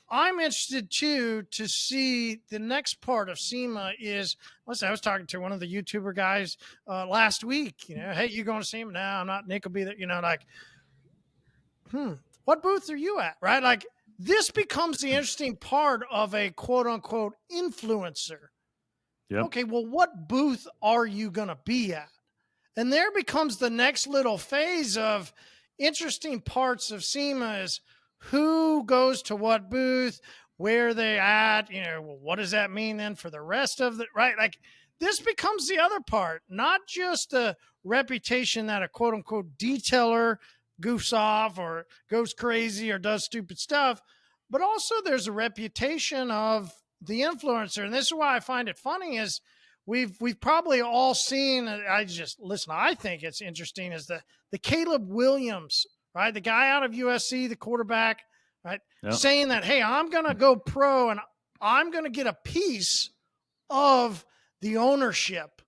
I'm interested too to see the next part of SEMA is, listen, I was talking to one of the YouTuber guys last week, you know, hey, you going to SEMA? No, I'm not. Nick will be there, you know, like, what booth are you at? Right? Like, this becomes the interesting part of a quote unquote influencer. Yep. Okay, well, what booth are you going to be at? And there becomes the next little phase of interesting parts of SEMA is who goes to what booth, where they at, you know, well, what does that mean then for the rest of the, right? Like, this becomes the other part, not just the reputation that a quote unquote detailer goofs off or goes crazy or does stupid stuff, but also there's a reputation of the influencer. And this is why I find it funny is we've probably all seen, I think it's interesting, is the Caleb Williams, right? The guy out of USC, the quarterback, right? Yep. Saying that, hey, I'm going to go pro and I'm going to get a piece of the ownership.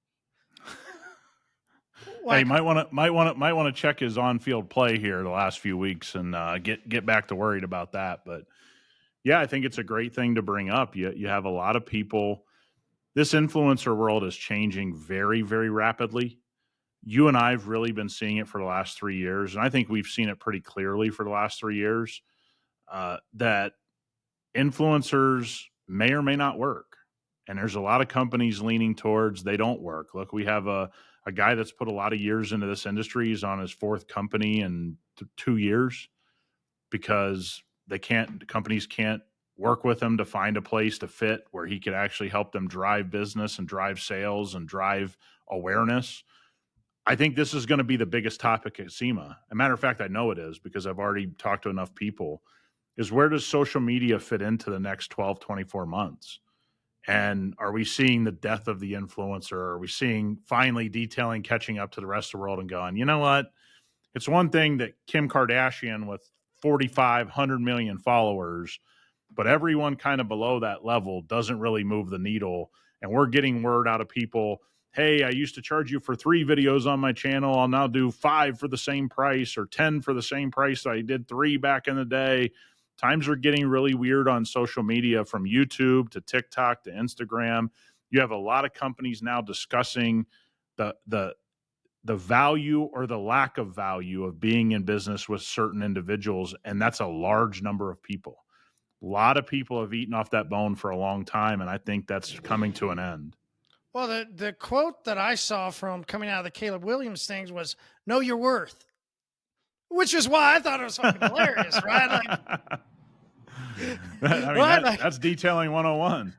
Like, hey, might want to check his on-field play here the last few weeks and get back to worried about that. But yeah, I think it's a great thing to bring up. You have a lot of people. This influencer world is changing very, very rapidly. you and I have really been seeing it for the last 3 years, and I think we've seen it pretty clearly for the last 3 years, that influencers may or may not work. And there's a lot of companies leaning towards they don't work. Look, we have a guy that's put a lot of years into this industry. He's on his fourth company in 2 years because companies can't work with him to find a place to fit where he could actually help them drive business and drive sales and drive awareness. I think this is going to be the biggest topic at SEMA. As a matter of fact, I know it is because I've already talked to enough people, is where does social media fit into the next 12, 24 months? And are we seeing the death of the influencer? Are we seeing finally detailing catching up to the rest of the world and going, you know what? It's one thing that Kim Kardashian with 4,500 million followers, but everyone kind of below that level doesn't really move the needle. And we're getting word out of people, hey, I used to charge you for 3 videos on my channel. I'll now do 5 for the same price or 10 for the same price I did 3 back in the day. Times are getting really weird on social media, from YouTube to TikTok to Instagram. You have a lot of companies now discussing the value or the lack of value of being in business with certain individuals, and that's a large number of people. A lot of people have eaten off that bone for a long time, and I think that's coming to an end. Well, the quote that I saw from coming out of the Caleb Williams things was "Know your worth," which is why I thought it was fucking hilarious, right? Like, That's detailing 101.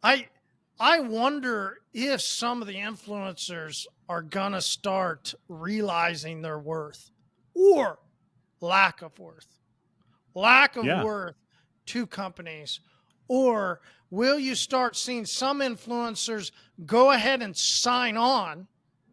I wonder if some of the influencers are gonna start realizing their worth or lack of worth to companies, or will you start seeing some influencers go ahead and sign on,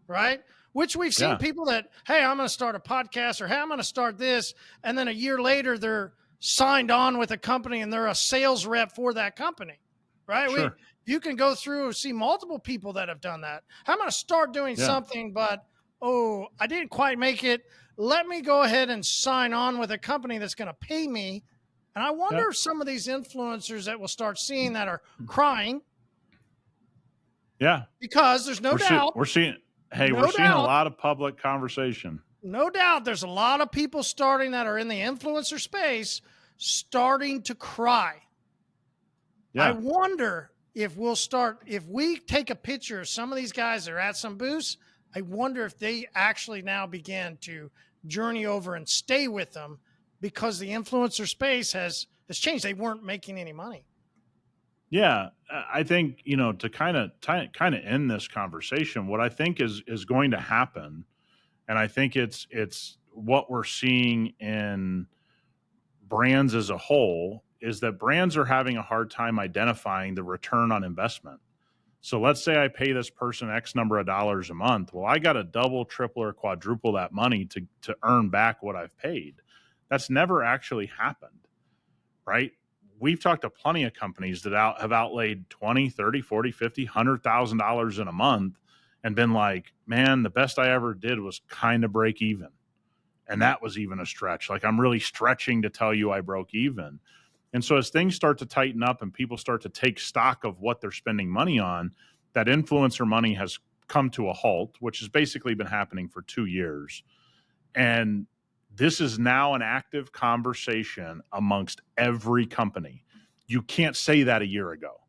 right? Which we've seen people that, hey, I'm going to start a podcast, or hey, I'm going to start this. And then a year later, they're signed on with a company and they're a sales rep for that company, right? Sure. You can go through and see multiple people that have done that. I'm going to start doing something, but, I didn't quite make it. Let me go ahead and sign on with a company that's going to pay me. And I wonder if some of these influencers that we'll start seeing that are crying. Yeah. Because there's no doubt. We're seeing a lot of public conversation. No doubt there's a lot of people starting that are in the influencer space starting to cry. Yeah. I wonder if we take a picture of some of these guys that are at some booths, I wonder if they actually now begin to journey over and stay with them, because the influencer space has changed. They weren't making any money. Yeah, I think, to kind of end this conversation, what I think is going to happen, and I think it's what we're seeing in brands as a whole, is that brands are having a hard time identifying the return on investment. So let's say I pay this person X number of dollars a month. Well, I got to double, triple, or quadruple that money to earn back what I've paid. That's never actually happened, right? We've talked to plenty of companies that have outlaid $20, $30, $40, $50, $100,000 in a month and been like, man, the best I ever did was kind of break even. And that was even a stretch. Like, I'm really stretching to tell you I broke even. And so as things start to tighten up and people start to take stock of what they're spending money on, that influencer money has come to a halt, which has basically been happening for 2 years. And this is now an active conversation amongst every company. You can't say that a year ago.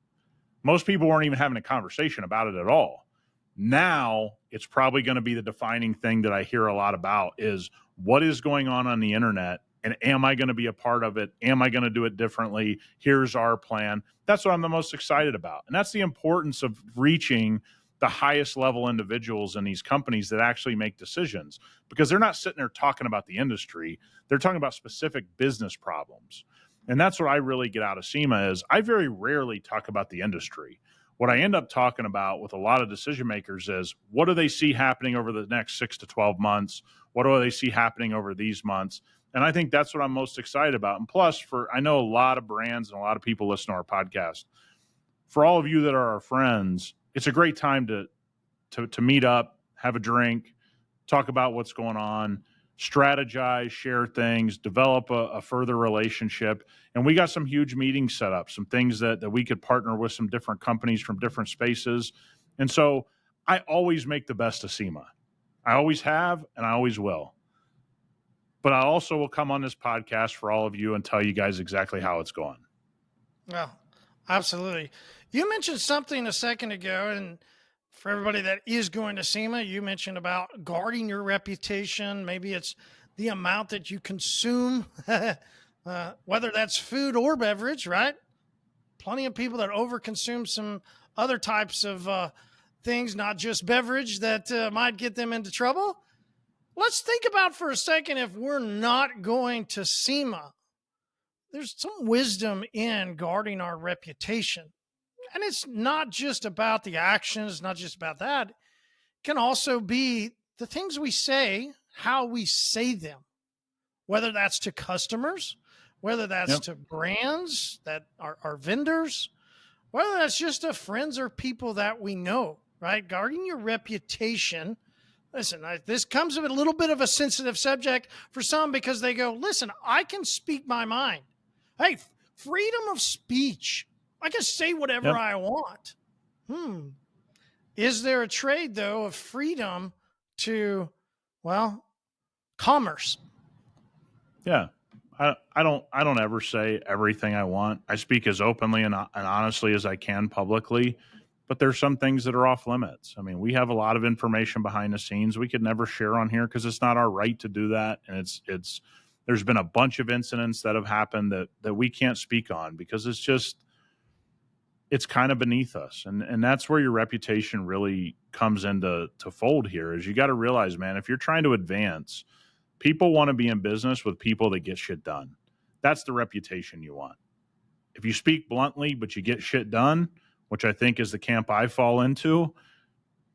Most people weren't even having a conversation about it at all. Now it's probably going to be the defining thing that I hear a lot about is what is going on the internet, and am I going to be a part of it? Am I going to do it differently? Here's our plan. That's what I'm the most excited about. And that's the importance of reaching the highest level individuals in these companies that actually make decisions, because they're not sitting there talking about the industry. They're talking about specific business problems. And that's what I really get out of SEMA is I very rarely talk about the industry. What I end up talking about with a lot of decision makers is what do they see happening over the next 6 to 12 months? What do they see happening over these months? And I think that's what I'm most excited about. And plus, I know a lot of brands and a lot of people listen to our podcast. For all of you that are our friends, it's a great time to meet up, have a drink, talk about what's going on, strategize, share things, develop a further relationship. And we got some huge meetings set up, some things that we could partner with some different companies from different spaces. And so I always make the best of SEMA. I always have, and I always will. But I also will come on this podcast for all of you and tell you guys exactly how it's going. Well, absolutely. You mentioned something a second ago, and for everybody that is going to SEMA, you mentioned about guarding your reputation. Maybe it's the amount that you consume, whether that's food or beverage, right? Plenty of people that overconsume some other types of things, not just beverage, that might get them into trouble. Let's think about for a second, if we're not going to SEMA, there's some wisdom in guarding our reputation. And it's not just about the actions, not just about that. It can also be the things we say, how we say them, whether that's to customers, whether that's to brands that are our vendors, whether that's just to friends or people that we know, right? Guarding your reputation. Listen, this comes with a little bit of a sensitive subject for some, because they go, listen, I can speak my mind. Hey, freedom of speech. I can say whatever I want. Is there a trade, though, of freedom to, well, commerce? Yeah. I don't ever say everything I want. I speak as openly and honestly as I can publicly, but there's some things that are off limits. I mean, we have a lot of information behind the scenes we could never share on here because it's not our right to do that. And there's been a bunch of incidents that have happened that we can't speak on because it's kind of beneath us. And that's where your reputation really comes into fold here. Is you got to realize, man, if you're trying to advance, people want to be in business with people that get shit done. That's the reputation you want. If you speak bluntly, but you get shit done, which I think is the camp I fall into,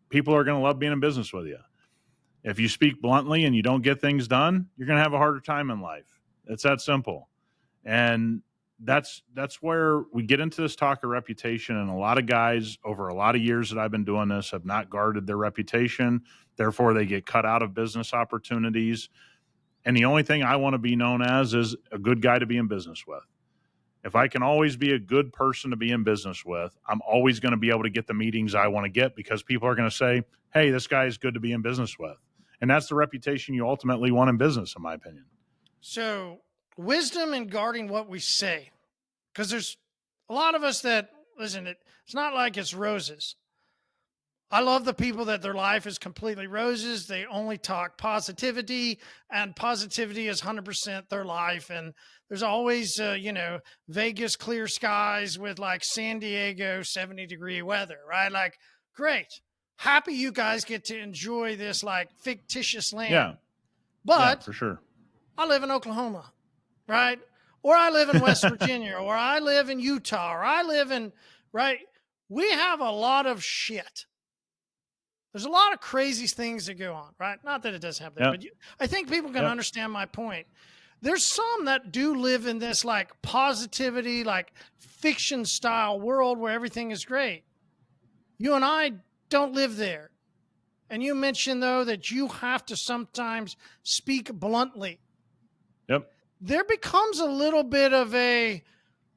people are going to love being in business with you. If you speak bluntly and you don't get things done, you're going to have a harder time in life. It's that simple. And that's where we get into this talk of reputation. And a lot of guys over a lot of years that I've been doing this have not guarded their reputation. Therefore, they get cut out of business opportunities. And the only thing I want to be known as is a good guy to be in business with. If I can always be a good person to be in business with, I'm always going to be able to get the meetings I want to get because people are going to say, hey, this guy is good to be in business with. And that's the reputation you ultimately want in business, in my opinion. So wisdom in guarding what we say, because there's a lot of us that, listen, it's not like it's roses. I love the people that their life is completely roses. They only talk positivity, and positivity is 100% their life. And there's always, Vegas clear skies with like San Diego 70-degree weather, right? Like, great. Happy you guys get to enjoy this like fictitious land. Yeah. But yeah, for sure. I live in Oklahoma, right? Or I live in West Virginia, or I live in Utah, or I live in, right? We have a lot of shit. There's a lot of crazy things that go on, right? Not that it doesn't happen, but I think people can understand my point. There's some that do live in this like positivity, like fiction style world where everything is great. You and I don't live there. And you mentioned, though, that you have to sometimes speak bluntly. Yep. There becomes a little bit of a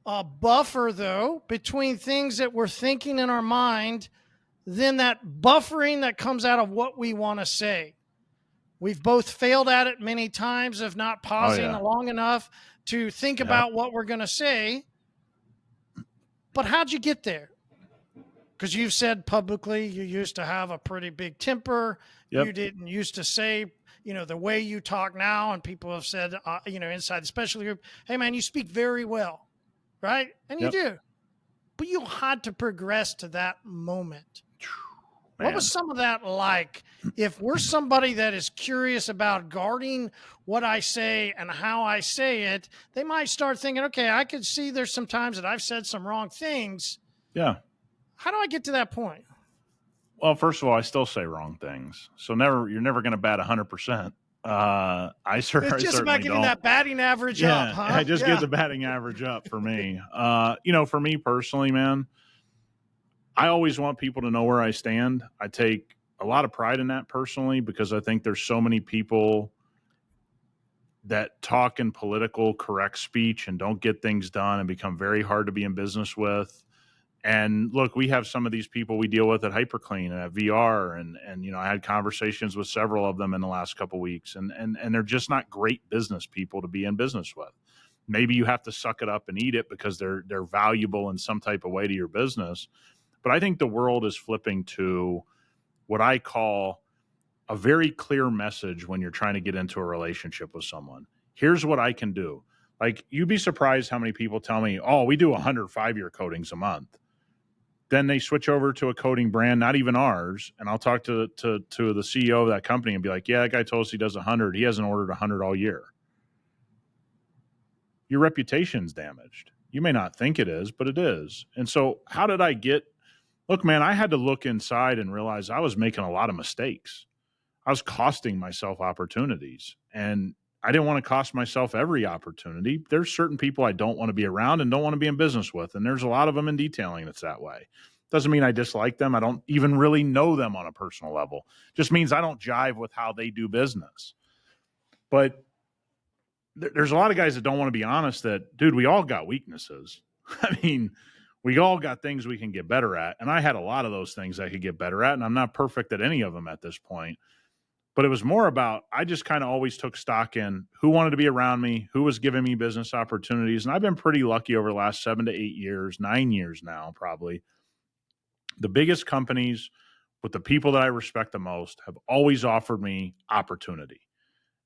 buffer, though, between things that we're thinking in our mind, then that buffering that comes out of what we want to say. We've both failed at it many times of not pausing long enough to think about what we're going to say. But how'd you get there? Because you've said publicly you used to have a pretty big temper. You didn't used to say, the way you talk now, and people have said, inside the specialty group, hey, man, you speak very well, right? And you do. But you had to progress to that moment. Man. What was some of that like? If we're somebody that is curious about guarding what I say and how I say it, they might start thinking, okay, I could see there's some times that I've said some wrong things. Yeah. How do I get to that point? Well, first of all, I still say wrong things. So you're never going to bat 100%. It's just about getting that batting average up, huh? It just gets a batting average up for me. For me personally, man, I always want people to know where I stand. I take a lot of pride in that personally because I think there's so many people that talk in political correct speech and don't get things done and become very hard to be in business with. And look, we have some of these people we deal with at hyperCLEAN and at VR, and I had conversations with several of them in the last couple of weeks, and they're just not great business people to be in business with. Maybe you have to suck it up and eat it because they're valuable in some type of way to your business. But I think the world is flipping to what I call a very clear message when you're trying to get into a relationship with someone. Here's what I can do. Like, you'd be surprised how many people tell me, oh, we do 100 5-year coatings a month. Then they switch over to a coating brand, not even ours. And I'll talk to the CEO of that company and be like, yeah, that guy told us he does 100. He hasn't ordered 100 all year. Your reputation's damaged. You may not think it is, but it is. And so how did I look, man, I had to look inside and realize I was making a lot of mistakes. I was costing myself opportunities, and I didn't want to cost myself every opportunity. There's certain people I don't want to be around and don't want to be in business with. And there's a lot of them in detailing that's that way. Doesn't mean I dislike them. I don't even really know them on a personal level. Just means I don't jive with how they do business. But there's a lot of guys that don't want to be honest that, dude, we all got weaknesses. I mean, we all got things we can get better at. And I had a lot of those things I could get better at, and I'm not perfect at any of them at this point. But it was more about, I just kind of always took stock in who wanted to be around me, who was giving me business opportunities. And I've been pretty lucky over the last 7 to 8 years, 9 years now, probably. The biggest companies with the people that I respect the most have always offered me opportunity.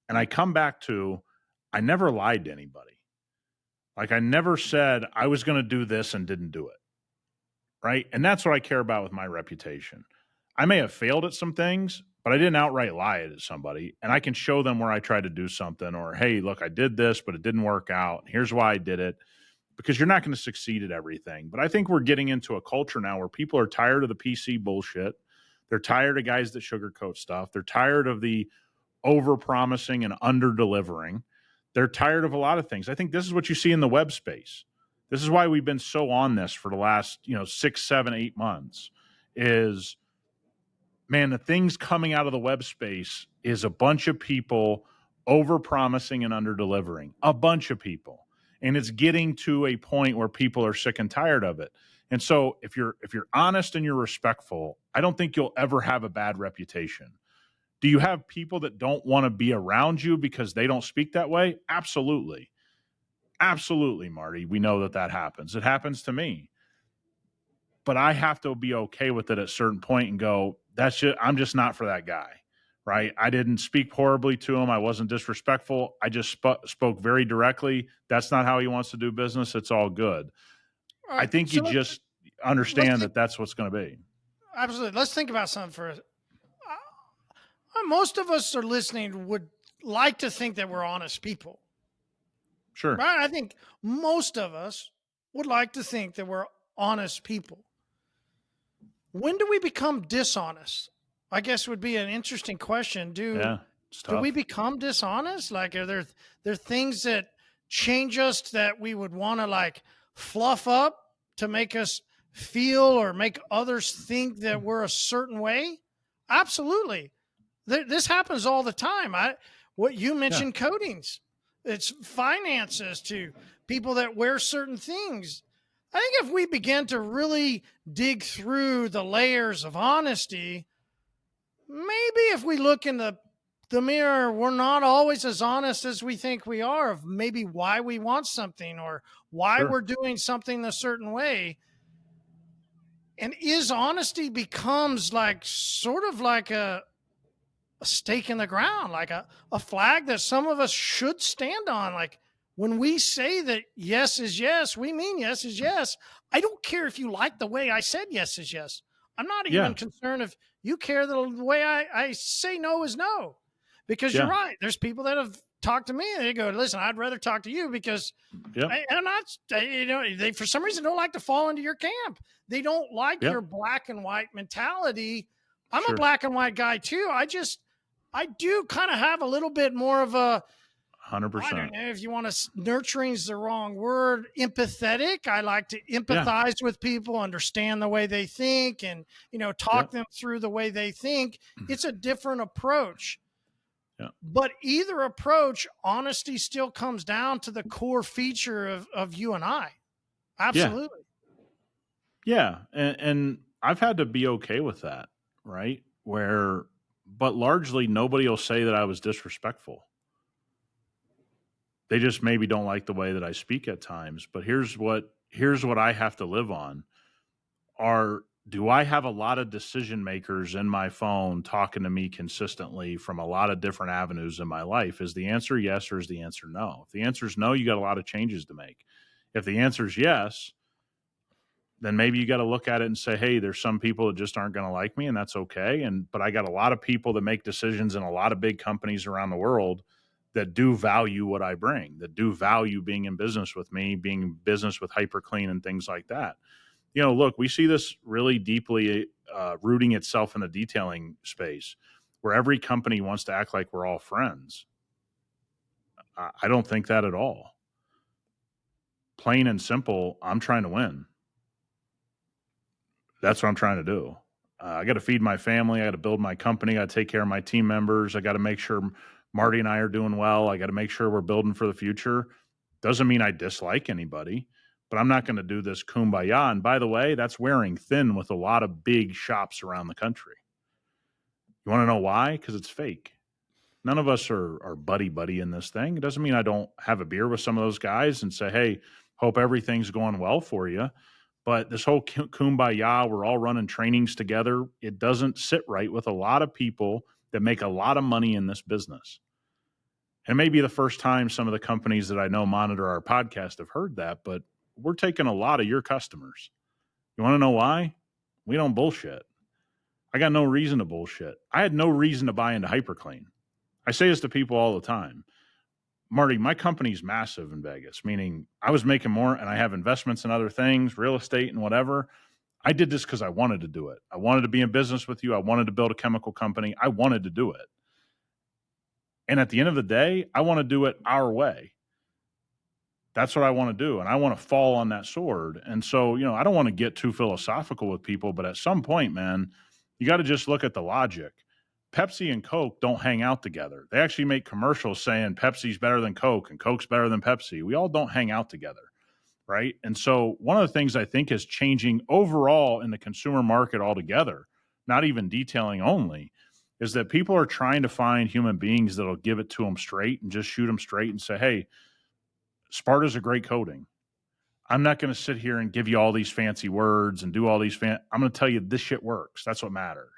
And I come back to, I never lied to anybody. Like, I never said I was going to do this and didn't do it. Right. And that's what I care about with my reputation. I may have failed at some things, but I didn't outright lie to somebody. And I can show them where I tried to do something, or, hey, look, I did this, but it didn't work out. Here's why I did it. Because you're not going to succeed at everything. But I think we're getting into a culture now where people are tired of the PC bullshit. They're tired of guys that sugarcoat stuff. They're tired of the over-promising and under-delivering. They're tired of a lot of things. I think this is what you see in the web space. This is why we've been so on this for the last 6, 7, 8 months is, man, the things coming out of the web space is a bunch of people over-promising and under-delivering. A bunch of people. And it's getting to a point where people are sick and tired of it. And so if you're honest and you're respectful, I don't think you'll ever have a bad reputation. Do you have people that don't want to be around you because they don't speak that way? Absolutely. Absolutely, Marty. We know that happens. It happens to me. But I have to be okay with it at a certain point and go, I'm just not for that guy. Right? I didn't speak horribly to him. I wasn't disrespectful. I just spoke very directly. That's not how he wants to do business. It's all good. All right, I think you just understand that that's what's going to be. Absolutely. Let's think about something for most of us are listening would like to think that we're honest people. Sure. Right? I think most of us would like to think that we're honest people. When do we become dishonest? I guess would be an interesting question. Do we become dishonest? Like, are there things that change us that we would want to like fluff up to make us feel or make others think that we're a certain way? Absolutely. This happens all the time. What you mentioned, coatings, it's finances to people that wear certain things. I think if we begin to really dig through the layers of honesty, maybe if we look in the mirror, we're not always as honest as we think we are of maybe why we want something or why we're doing something a certain way. And honesty becomes like sort of like a stake in the ground, like a flag that some of us should stand on. Like when we say that yes is yes, we mean yes is yes. I don't care if you like the way I said yes is yes. I'm not even concerned if you care the way I say no is no, because you're right. There's people that have talked to me and they go, listen, I'd rather talk to you because they for some reason don't like to fall into your camp. They don't like your black and white mentality. I'm a black and white guy too. I do kind of have a little bit more of a 100%. I don't know if you want to, nurturing is the wrong word, empathetic. I like to empathize with people, understand the way they think, and, talk them through the way they think. It's a different approach. Yeah. But either approach, honesty still comes down to the core feature of you and I. Absolutely. Yeah. And I've had to be okay with that, right? But largely nobody will say that I was disrespectful. They just maybe don't like the way that I speak at times. But here's what I have to live on. Do I have a lot of decision makers in my phone talking to me consistently from a lot of different avenues in my life? Is the answer yes, or is the answer no? If the answer is no, you got a lot of changes to make. If the answer is yes, then maybe you got to look at it and say, hey, there's some people that just aren't going to like me, and that's okay. But I got a lot of people that make decisions in a lot of big companies around the world that do value what I bring, that do value being in business with me, being in business with hyperCLEAN and things like that. Look, we see this really deeply rooting itself in the detailing space, where every company wants to act like we're all friends. I don't think that at all. Plain and simple, I'm trying to win. That's what I'm trying to do. I got to feed my family. I got to build my company. I got to take care of my team members. I got to make sure Marty and I are doing well. I got to make sure we're building for the future. Doesn't mean I dislike anybody, but I'm not going to do this kumbaya. And by the way, that's wearing thin with a lot of big shops around the country. You want to know why? Because it's fake. None of us are buddy in this thing. It doesn't mean I don't have a beer with some of those guys and say, hey, hope everything's going well for you. But this whole kumbaya, we're all running trainings together, it doesn't sit right with a lot of people that make a lot of money in this business. And it may be the first time some of the companies that I know monitor our podcast have heard that, but we're taking a lot of your customers. You want to know why? We don't bullshit. I got no reason to bullshit. I had no reason to buy into hyperCLEAN. I say this to people all the time. Marty, my company's massive in Vegas, meaning I was making more and I have investments in other things, real estate and whatever. I did this because I wanted to do it. I wanted to be in business with you. I wanted to build a chemical company. I wanted to do it. And at the end of the day, I want to do it our way. That's what I want to do. And I want to fall on that sword. And so, I don't want to get too philosophical with people, but at some point, man, you got to just look at the logic. Pepsi and Coke don't hang out together. They actually make commercials saying Pepsi's better than Coke and Coke's better than Pepsi. We all don't hang out together, right? And so one of the things I think is changing overall in the consumer market altogether, not even detailing only, is that people are trying to find human beings that'll give it to them straight and just shoot them straight and say, hey, Sparta's a great coating. I'm not going to sit here and give you all these fancy words and do all these I'm going to tell you this shit works. That's what matters.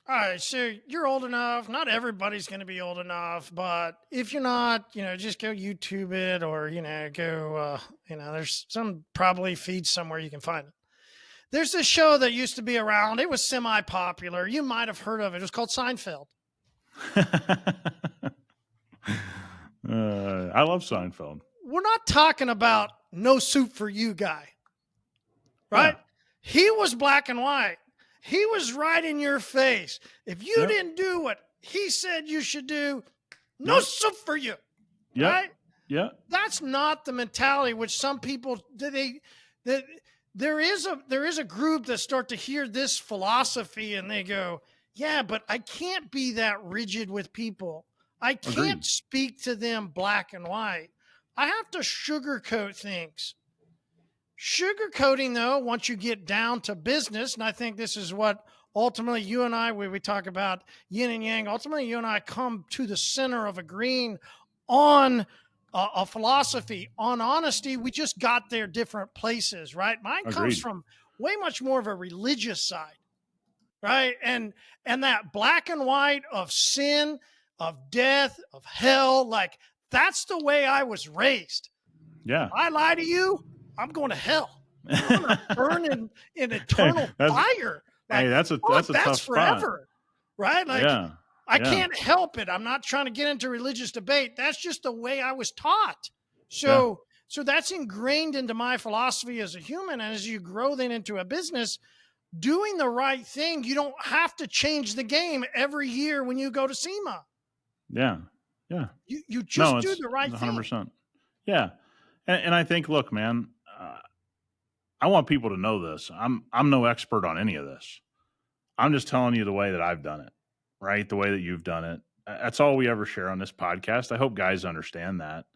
All right, so you're old enough. Not everybody's going to be old enough, but if you're not, just go YouTube it or, go, there's some probably feed somewhere you can find it. There's this show that used to be around. It was semi-popular. You might have heard of it. It was called Seinfeld. I love Seinfeld. We're not talking about no soup for you guy, right? Yeah. He was black and white. He was right in your face. If you didn't do what he said you should do, no soup for you. Right? Yeah. That's not the mentality which some people there is a group that start to hear this philosophy and they go, yeah, but I can't be that rigid with people. I can't speak to them black and white. I have to sugarcoat things. Sugarcoating, though, once you get down to business, and I think this is what ultimately you and I, when we talk about yin and yang, ultimately you and I come to the center of agreeing on a philosophy, on honesty. We just got there different places, right? Mine comes from way much more of a religious side, right? And that black and white of sin, of death, of hell, like that's the way I was raised. Yeah. If I lie to you, I'm going to hell. I'm going to burn in eternal fire. Like, that's a tough forever, spot. Right? Like, I can't help it. I'm not trying to get into religious debate. That's just the way I was taught. So that's ingrained into my philosophy as a human. And as you grow then into a business, doing the right thing, you don't have to change the game every year when you go to SEMA. Yeah. Yeah. You just do the right 100%. Thing. Yeah. And I think, look, man, I want people to know this. I'm no expert on any of this. I'm just telling you the way that I've done it, right? The way that you've done it. That's all we ever share on this podcast. I hope guys understand that.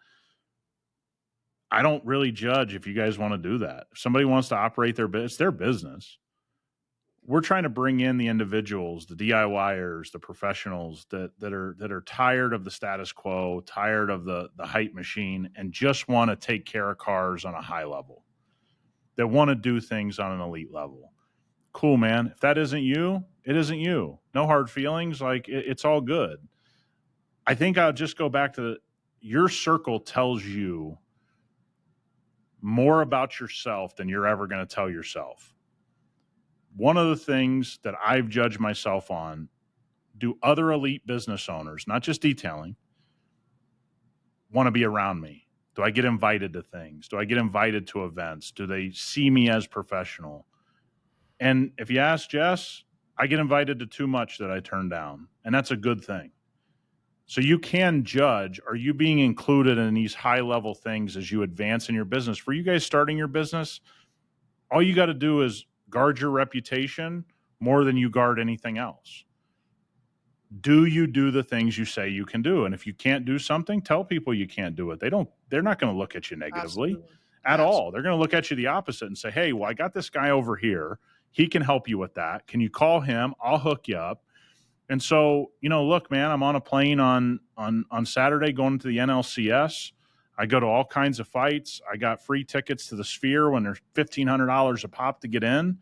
I don't really judge if you guys want to do that. If somebody wants to operate their business, it's their business. We're trying to bring in the individuals, the DIYers, the professionals that are tired of the status quo, tired of the hype machine, and just want to take care of cars on a high level, that want to do things on an elite level. Cool, man. If that isn't you, it isn't you. No hard feelings. Like, it's all good. I think I'll just go back to your circle tells you more about yourself than you're ever going to tell yourself. One of the things that I've judged myself on, do other elite business owners, not just detailing, want to be around me? Do I get invited to things? Do I get invited to events? Do they see me as professional? And if you ask Jess, I get invited to too much that I turn down, and that's a good thing. So you can judge, are you being included in these high-level things as you advance in your business? For you guys starting your business, all you got to do is guard your reputation more than you guard anything else. Do you do the things you say you can do? And if you can't do something, tell people you can't do it. They're not going to look at you negatively at all. They're going to look at you the opposite and say, hey, well, I got this guy over here. He can help you with that. Can you call him? I'll hook you up. And so, look, man, I'm on a plane on Saturday going to the NLCS. I go to all kinds of fights. I got free tickets to the Sphere when they're $1,500 a pop to get in.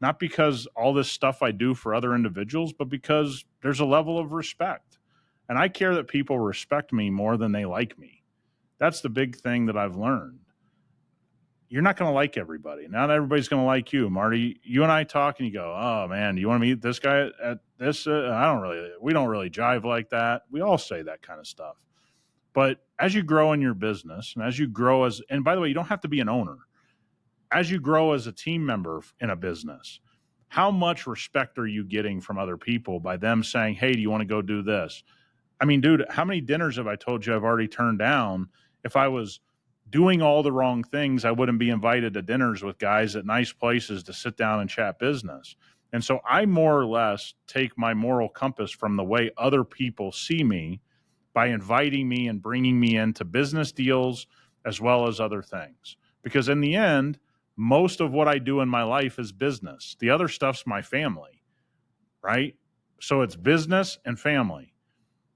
Not because all this stuff I do for other individuals, but because there's a level of respect. And I care that people respect me more than they like me. That's the big thing that I've learned. You're not going to like everybody. Not everybody's going to like you. Marty, you and I talk and you go, oh man, do you want to meet this guy at this? We don't really jive like that. We all say that kind of stuff. But as you grow in your business and as you grow and by the way, you don't have to be an owner. As you grow as a team member in a business, how much respect are you getting from other people by them saying, hey, do you want to go do this? I mean, dude, how many dinners have I told you I've already turned down? If I was doing all the wrong things, I wouldn't be invited to dinners with guys at nice places to sit down and chat business. And so I more or less take my moral compass from the way other people see me by inviting me and bringing me into business deals as well as other things. Because in the end, most of what I do in my life is business. The other stuff's my family, right? So it's business and family.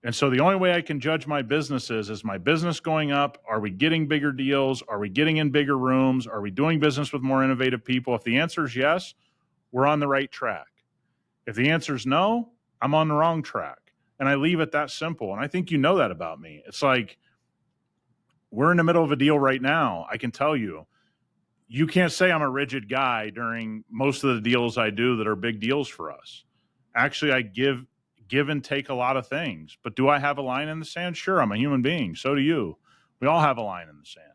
And so the only way I can judge my business is my business going up? Are we getting bigger deals? Are we getting in bigger rooms? Are we doing business with more innovative people? If the answer is yes, we're on the right track. If the answer is no, I'm on the wrong track. And I leave it that simple. And I think you know that about me. It's like, we're in the middle of a deal right now. I can tell you, you can't say I'm a rigid guy during most of the deals I do that are big deals for us. Actually, I give and take a lot of things. But do I have a line in the sand? Sure, I'm a human being. So do you. We all have a line in the sand.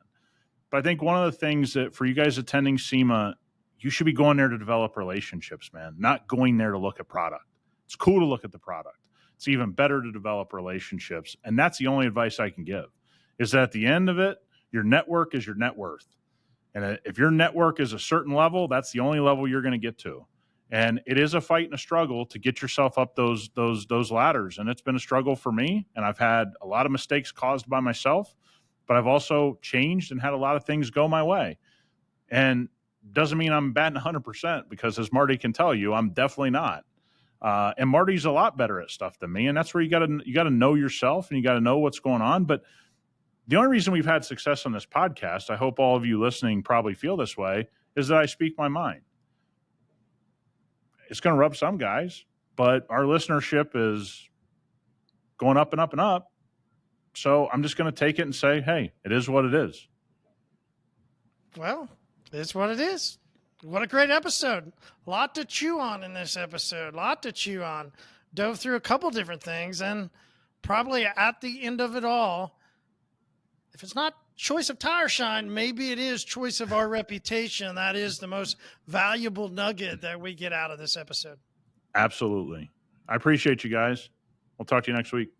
But I think one of the things that for you guys attending SEMA, you should be going there to develop relationships, man, not going there to look at product. It's cool to look at the product. It's even better to develop relationships. And that's the only advice I can give, is that at the end of it, your network is your net worth. And if your network is a certain level, that's the only level you're going to get to. And it is a fight and a struggle to get yourself up those ladders. And it's been a struggle for me. And I've had a lot of mistakes caused by myself, but I've also changed and had a lot of things go my way. And doesn't mean I'm batting 100%, because as Marty can tell you, I'm definitely not. And Marty's a lot better at stuff than me. And that's where you got to know yourself and you got to know what's going on. But the only reason we've had success on this podcast, I hope all of you listening probably feel this way, is that I speak my mind. It's going to rub some guys, but our listenership is going up and up and up. So I'm just going to take it and say, hey, it is what it is. Well, it's what it is. What a great episode. A lot to chew on in this episode. A lot to chew on. Dove through a couple different things, and probably at the end of it all, if it's not choice of tire shine, maybe it is choice of our reputation. That is the most valuable nugget that we get out of this episode. Absolutely. I appreciate you guys. We'll talk to you next week.